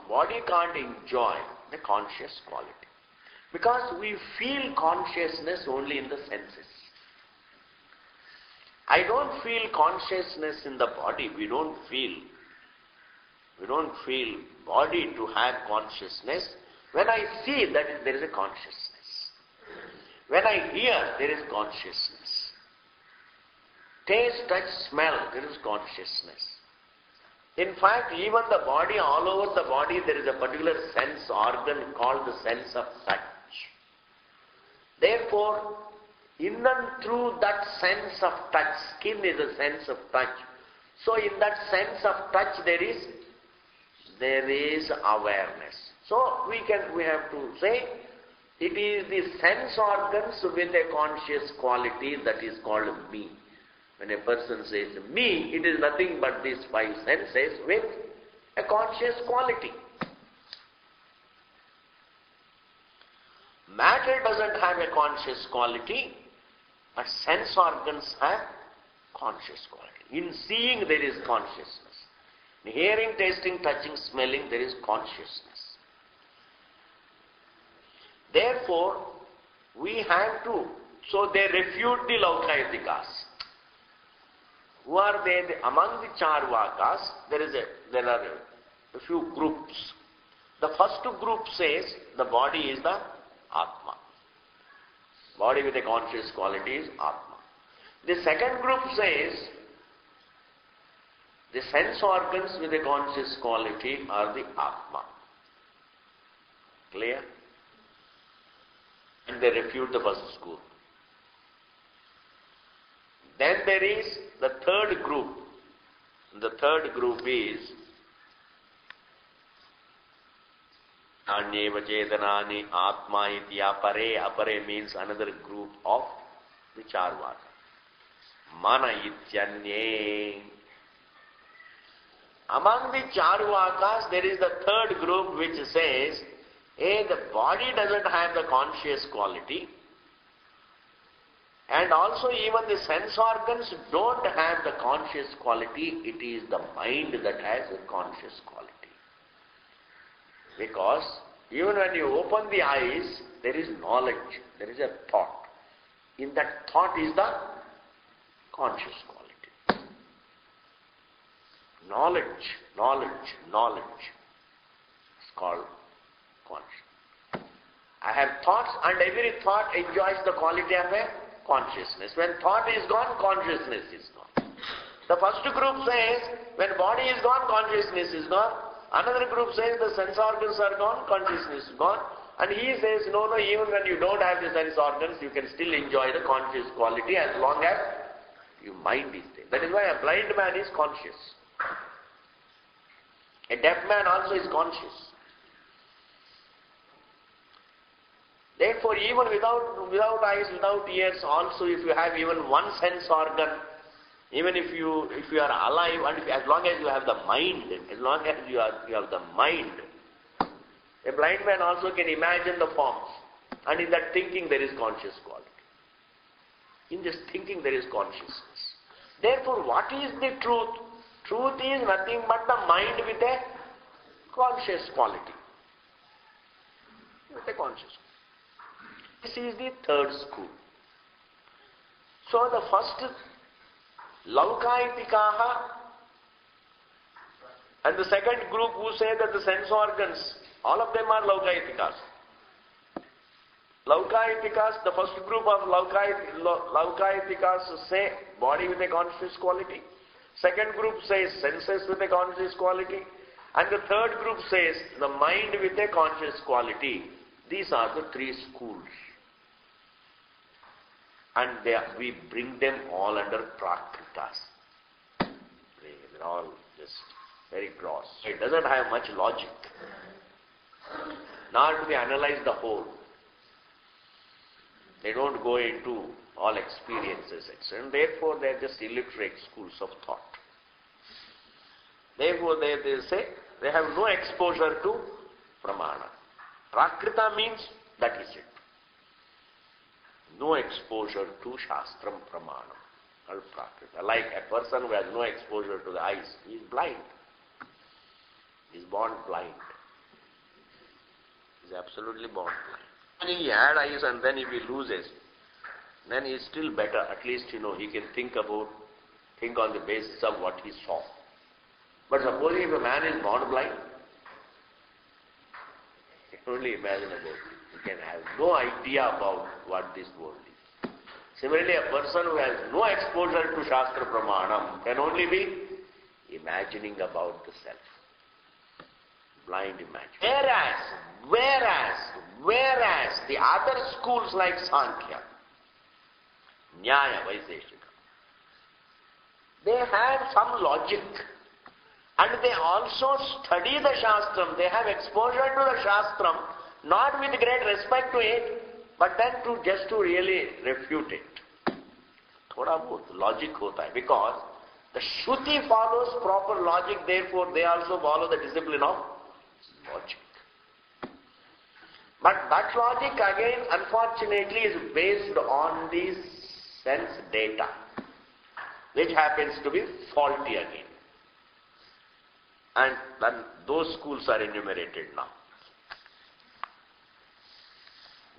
body can't enjoy the conscious quality. Because we feel consciousness only in the senses. I don't feel consciousness in the body. We don't feel body to have consciousness. When I see, that there is a consciousness. When I hear, there is consciousness. Taste, touch, smell, there is consciousness. In fact, even the body, all over the body, there is a particular sense organ called the sense of touch. Therefore, in and through that sense of touch, skin is a sense of touch. So in that sense of touch, there is awareness. So we have to say, it is the sense organs with a conscious quality that is called me. When a person says me, it is nothing but these five senses with a conscious quality. Matter doesn't have a conscious quality, but sense organs have conscious quality. In seeing, there is consciousness. In hearing, tasting, touching, smelling, there is consciousness. Therefore, we have to, so they refute the Laukayatikas. Who are they? Among the Charvakas, there are a few groups. The first group says the body is the Atma. Body with a conscious quality is Atma. The second group says the sense organs with a conscious quality are the Atma. Clear? And they refute the first school. Then there is the third group. The third group is Anyeva Chetanani Atma iti apare. Apare means another group of the Charvaka. Mana ityanye. Among the Charvakas, there is the third group which says, hey, the body doesn't have the conscious quality. And also even the sense organs don't have the conscious quality. It is the mind that has a conscious quality. Because even when you open the eyes, there is knowledge, there is a thought. In that thought is the conscious quality. Knowledge. It's called conscious. I have thoughts and every thought enjoys the quality of a consciousness. When thought is gone, consciousness is gone. The first group says, when body is gone, consciousness is gone. Another group says the sense organs are gone, consciousness is gone. And he says, no, even when you don't have the sense organs, you can still enjoy the conscious quality as long as your mind is there. That is why a blind man is conscious. A deaf man also is conscious. Therefore, even without eyes, without ears, also if you have even one sense organ, Even if you are alive, and as long as you have the mind, as long as you have the mind, a blind man also can imagine the forms. And in that thinking there is conscious quality. In this thinking there is consciousness. Therefore, what is the truth? Truth is nothing but the mind with a conscious quality. With a conscious quality. This is the third school. So the first, Laukaitikaha, and the second group who say that the sense organs, all of them are Laukaitikas. Laukaitikas, the first group of Laukaitikas say body with a conscious quality. Second group says senses with a conscious quality. And the third group says the mind with a conscious quality. These are the three schools. And we bring them all under Prakritas. They're all just very gross. It doesn't have much logic. Nor do they analyze the whole. They don't go into all experiences, etc. And therefore they are just illiterate schools of thought. Therefore they say they have no exposure to pramana. Prakrita means that is it. No exposure to shastram pramanam or prakrita. Like a person who has no exposure to the eyes, he is blind. He is born blind. He is absolutely born blind. And he had eyes, and then if he loses, then he is still better. At least, he can think on the basis of what he saw. But supposing if a man is born blind, you can only imagine about it. You can have no idea about what this world is. Similarly, a person who has no exposure to Shastra Pramanam can only be imagining about the self. Blind imagination. Whereas the other schools like Sankhya, Nyaya, Vaiseshika, they have some logic and they also study the Shastram. They have exposure to the Shastram, not with great respect to it, but then just to really refute it. Thoda bahut logic hota hai, because the Shruti follows proper logic, therefore they also follow the discipline of logic. But that logic again, unfortunately, is based on the sense data, which happens to be faulty again. And then those schools are enumerated now.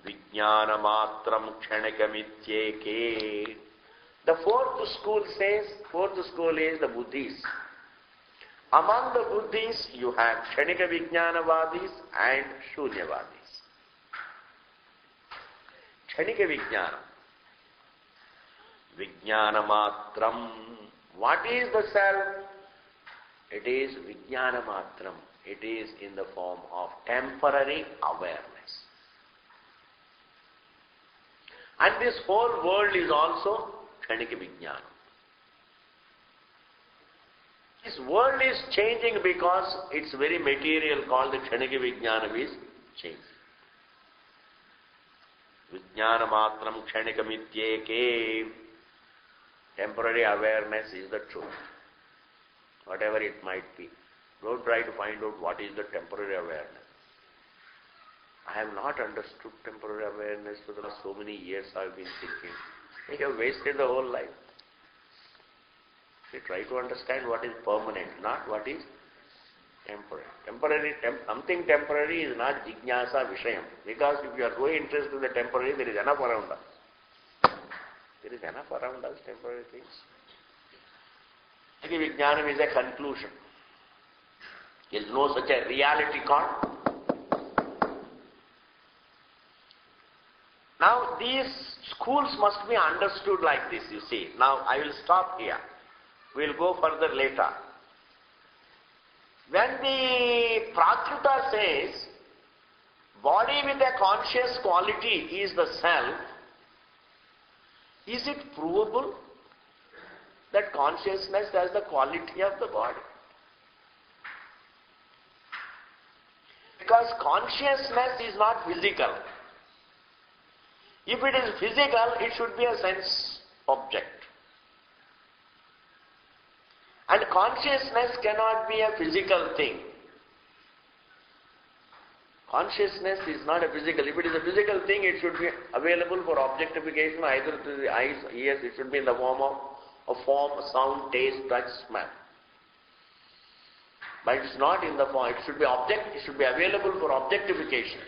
Vijnana matram kshanikamityeke. The fourth school is the Buddhis. Among the Buddhis, you have Kshanika Vijnanavadis and Shunyavadis. Kshanika Vijnana. Vijnana matram. What is the self? It is Vijnana matram. It is in the form of temporary awareness. And this whole world is also Kshanika Vijnana. This world is changing because its very material called the Kshanika Vijnana is changing. Vijnana matram kshanika mityeke. Temporary awareness is the truth. Whatever it might be. Don't try to find out what is the temporary awareness. I have not understood temporary awareness for the last so many years I have been thinking. I have wasted the whole life. You try to understand what is permanent, not what is temporary. Something temporary is not jijnasa vishayam. Because if you are so interested in the temporary, there is enough around us. There is enough around us, temporary things. Vijnanam is a conclusion. There is no such a reality called. Now these schools must be understood like this, you see. Now I will stop here. We will go further later. When the Prakrita says, body with a conscious quality is the self, is it provable that consciousness has the quality of the body? Because consciousness is not physical. If it is physical, it should be a sense object. consciousness cannot be a physical thing. Consciousness is not a physical. If it is a physical thing, it should be available for objectification either through the eyes, ears. It should be in the form of a form, sound, taste, touch, smell. But it's not in the form. It should be available for objectification.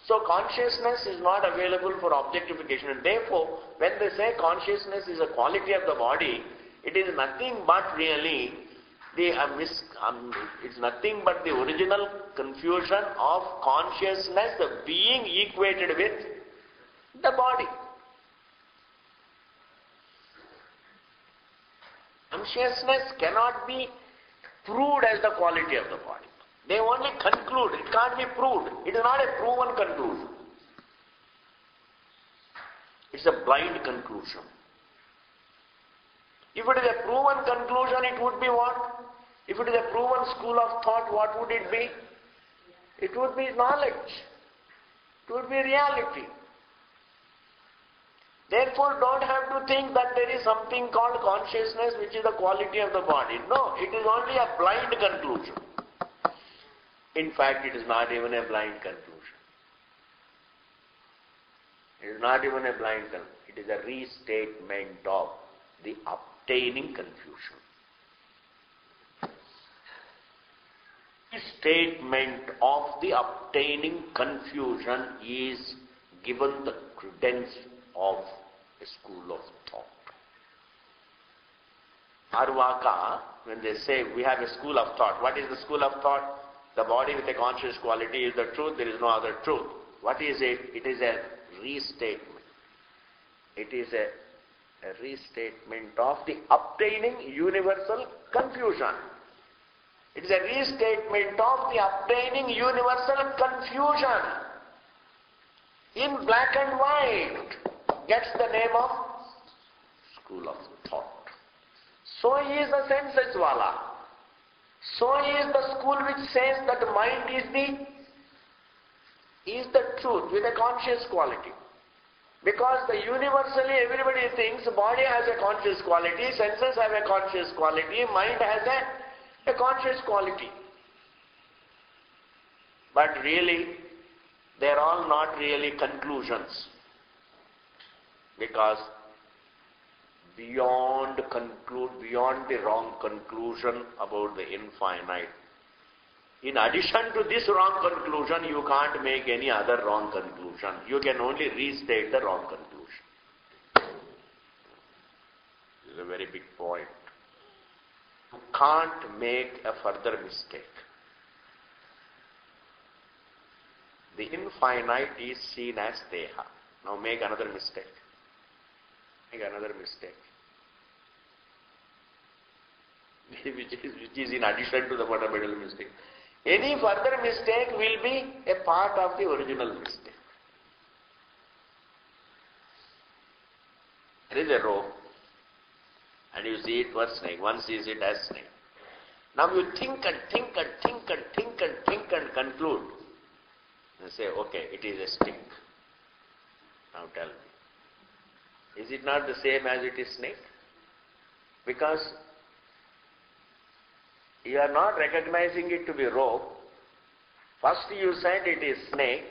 So consciousness is not available for objectification, and therefore, when they say consciousness is a quality of the body, it is nothing but really it's nothing but the original confusion of consciousness, the being equated with the body. Consciousness cannot be proved as the quality of the body. They only conclude. It can't be proved. It is not a proven conclusion. It's a blind conclusion. If it is a proven conclusion, it would be what? If it is a proven school of thought, what would it be? It would be knowledge. It would be reality. Therefore, don't have to think that there is something called consciousness which is the quality of the body. No, it is only a blind conclusion. In fact, it is not even a blind conclusion. It is not even a blind conclusion. It is a restatement of the obtaining confusion. Statement of the obtaining confusion is given the credence of a school of thought. Arvaka, when they say we have a school of thought, what is the school of thought? The body with a conscious quality is the truth, there is no other truth. What is it? It is a restatement. It is a restatement of the obtaining universal confusion. It is a restatement of the obtaining universal confusion. In black and white, gets the name of school of thought. So is the senses wala. So is the school which says that mind is the truth with a conscious quality. Because the universally everybody thinks body has a conscious quality, senses have a conscious quality, mind has a conscious quality. But really, they are all not really conclusions. Because beyond the wrong conclusion about the infinite, in addition to this wrong conclusion, you can't make any other wrong conclusion. You can only restate the wrong conclusion. This is a very big point. You can't make a further mistake. The infinite is seen as Deha. Now make another mistake. Make another mistake. which is in addition to the fundamental mistake. Any further mistake will be a part of the original mistake. There is a rope, and you see it was snake. One sees it as snake. Now you think and think and think and think and think and conclude. And say, okay, it is a stick. Now tell me, is it not the same as it is snake? Because you are not recognizing it to be rope. First you said it is snake,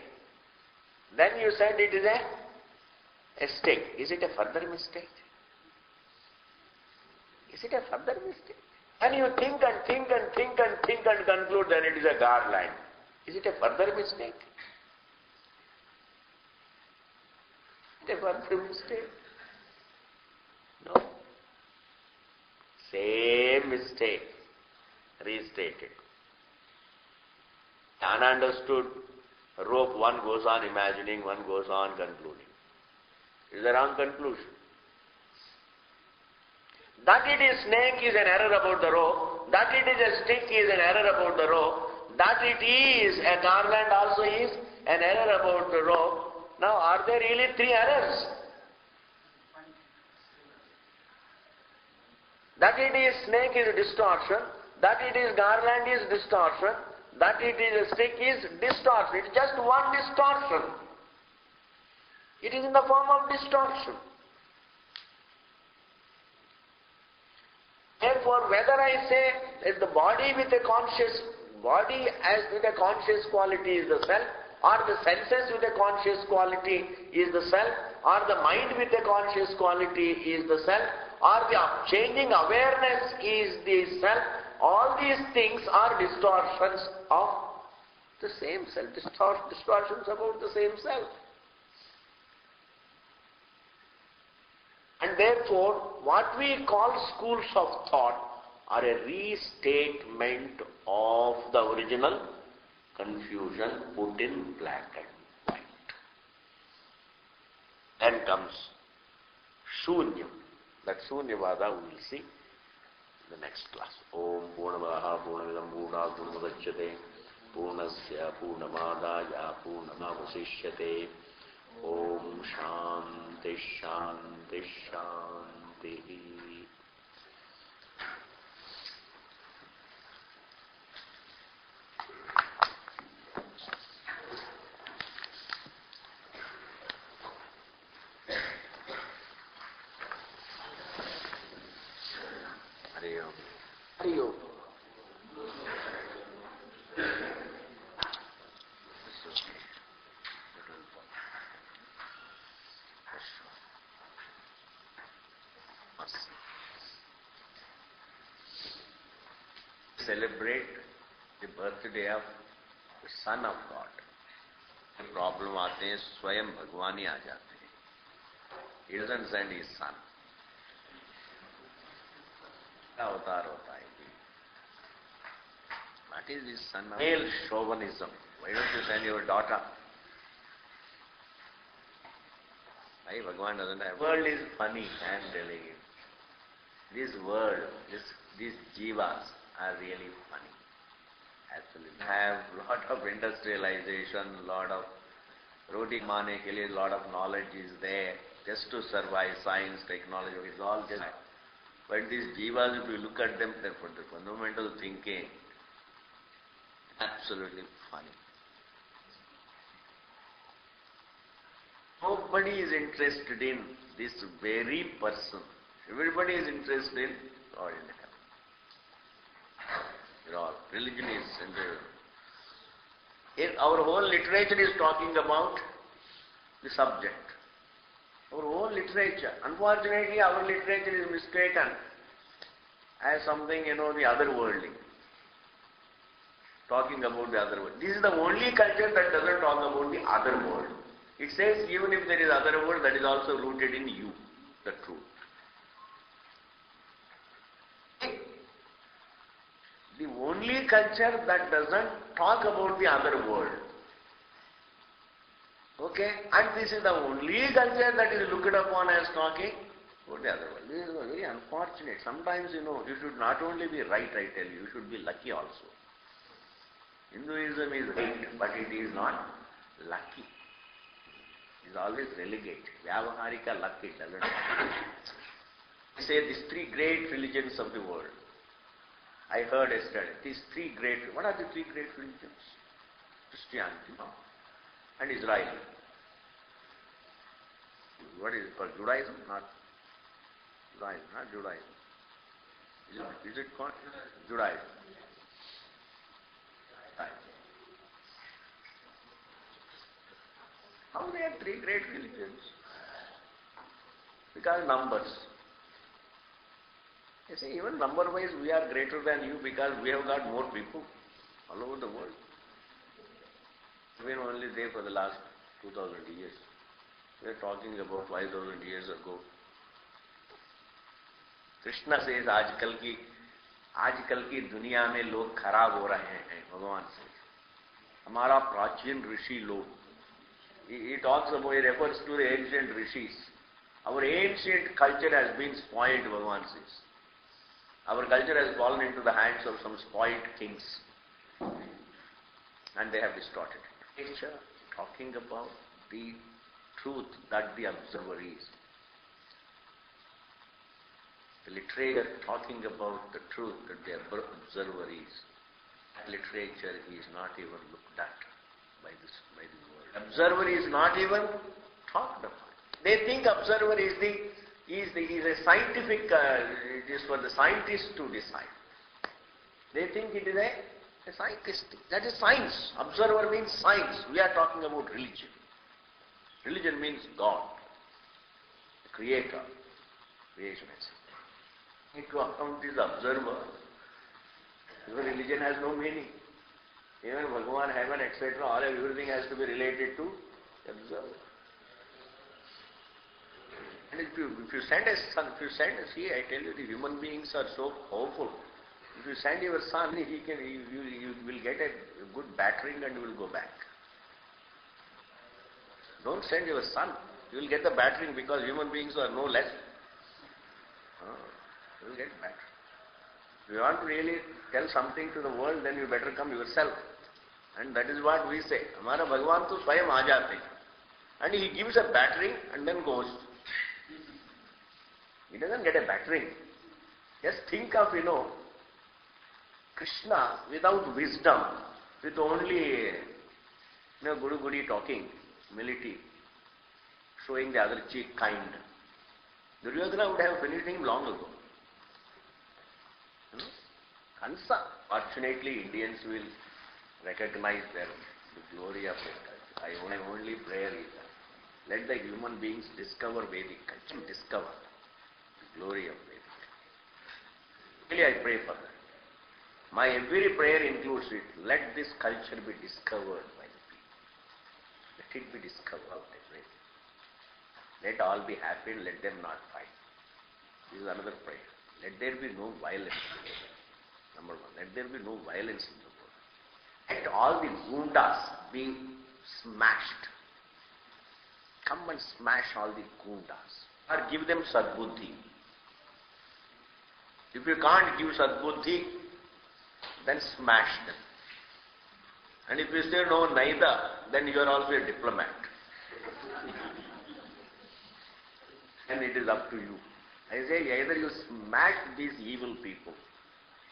then you said it is a stick. Is it a further mistake? Is it a further mistake? And you think and think and think and think and conclude that it is a garland. Is it a further mistake? Is it a further mistake? No. Same mistake. Restated. Ununderstood rope, one goes on imagining, one goes on concluding. It is a wrong conclusion. That it is snake is an error about the rope. That it is a stick is an error about the rope. That it is a garland also is an error about the rope. Now, are there really three errors? That it is snake is a distortion. That it is garland is distortion. That it is a stick is distortion. It is just one distortion. It is in the form of distortion. Therefore, whether I say that the body with a conscious body as with a conscious quality is the self, or the senses with a conscious quality is the self, or the mind with a conscious quality is the self, or the changing awareness is the self, all these things are distortions of the same self, distortions about the same self. And therefore, what we call schools of thought are a restatement of the original confusion put in black and white. Then comes Shunyam. That Shunyavada we will see in the next class. Om Purnamaha Purnamidam Purnat Purnamudachyate Purnasya Purnamadaya Purnamavasishyate. Om Shanti Shanti Shanti. Hari Om. Hari Om. Celebrate the birthday of the Son of God. Problem आते हैं स्वयं भगवान ही आ जाते हैं. He doesn't send his son. अवतार होता है. What is his son? Male chauvinism. Why don't you send your daughter? Why Bhagavan doesn't have? World is funny, I am telling you. This world, these jivas are really funny. Absolutely. Have lot of industrialization, lot of roti mane ke liye, lot of knowledge is there just to survive. Science, technology is all just. But these jivas, if you look at them, they're for the fundamental thinking, absolutely funny. Nobody is interested in this very person. Everybody is interested in God in heaven. Religion is in our whole literature is talking about the subject. Our whole literature. Unfortunately, our literature is mistaken as something, the otherworldly. Talking about the other world. This is the only culture that doesn't talk about the other world. It says even if there is other world, that is also rooted in you, the truth. The only culture that doesn't talk about the other world. Okay? And this is the only culture that is looked upon as talking about the other world. This is very unfortunate. Sometimes, you should not only be right, I tell you should be lucky also. Hinduism is right, but it is not lucky. It is always relegate. Vyavaharika luck it doesn't. They say these three great religions of the world. I heard yesterday, these three great, what are the three great religions? Christianity and Israel. What is it called? Judaism? Not Judaism, not Judaism. Is it called? Judaism. How they are three great religions? Because numbers. You see, even number-wise, we are greater than you because we have got more people all over the world. We are only there for the last 2000 years. We are talking about 5000 years ago. Krishna says, आजकल की दुनिया में लोग खराब हो रहे हैं, भगवान से. हमारा प्राचीन ऋषि लोग. He talks about, he refers to the ancient rishis. Our ancient culture has been spoiled, Bhagavan says. Our culture has fallen into the hands of some spoiled kings. And they have distorted it. Nature talking about the truth that the observer is. The literature talking about the truth that the observer is. Literature is not even looked at by the world. Observer is not even talked about. They think observer is the is a scientific, it is for the scientists to decide. They think it is a scientist. That is science. Observer means science. We are talking about religion. Religion means God, the creator, creationist. Need to account this observer. Because religion has no meaning. Even Bhagavan, heaven, etc., all everything has to be related to observer. And if you send see, I tell you, the human beings are so powerful. If you send your son, you will get a good battering and you will go back. Don't send your son. You will get the battering because human beings are no less. You will get battering. If you want to really tell something to the world, then you better come yourself. And that is what we say. Hamara Bhagavan to swayam aa jate. And he gives a battering and then goes. He doesn't get a battering. Just think of, Krishna without wisdom, with only, guru talking, humility, showing the other cheek kind. Duryodhana would have finished him long ago. Kansa, fortunately, Indians will recognize the glory of it. My only prayer is that let the human beings discover Vedic culture, discover the glory of Vedic. Really, I pray for that. My every prayer includes it. Let this culture be discovered by the people. Let it be discovered out everything. Let all be happy and let them not fight. This is another prayer. Let there be no violence in the world. Number one, let there be no violence in the world. Let all the gundas be smashed. Come and smash all the gundas. Or give them sadbuddhi. If you can't give sadbuddhi, then smash them. And if you say no, neither, then you are also a diplomat. And it is up to you. I say either you smash these evil people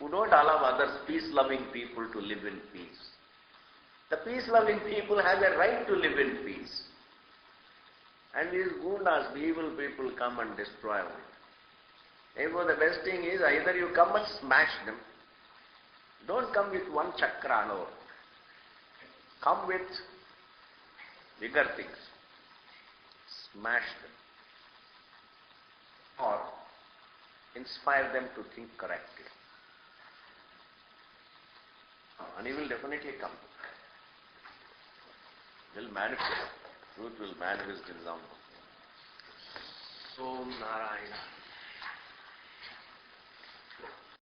who don't allow others, peace-loving people, to live in peace. The peace-loving people have a right to live in peace. And these gundas, the evil people, come and destroy all. Therefore, the best thing is either you come and smash them. Don't come with one chakra, no. Come with bigger things. Smash them. Or inspire them to think correctly. And he will definitely come. Will manifest. Truth will manifest in some. Om Narayana.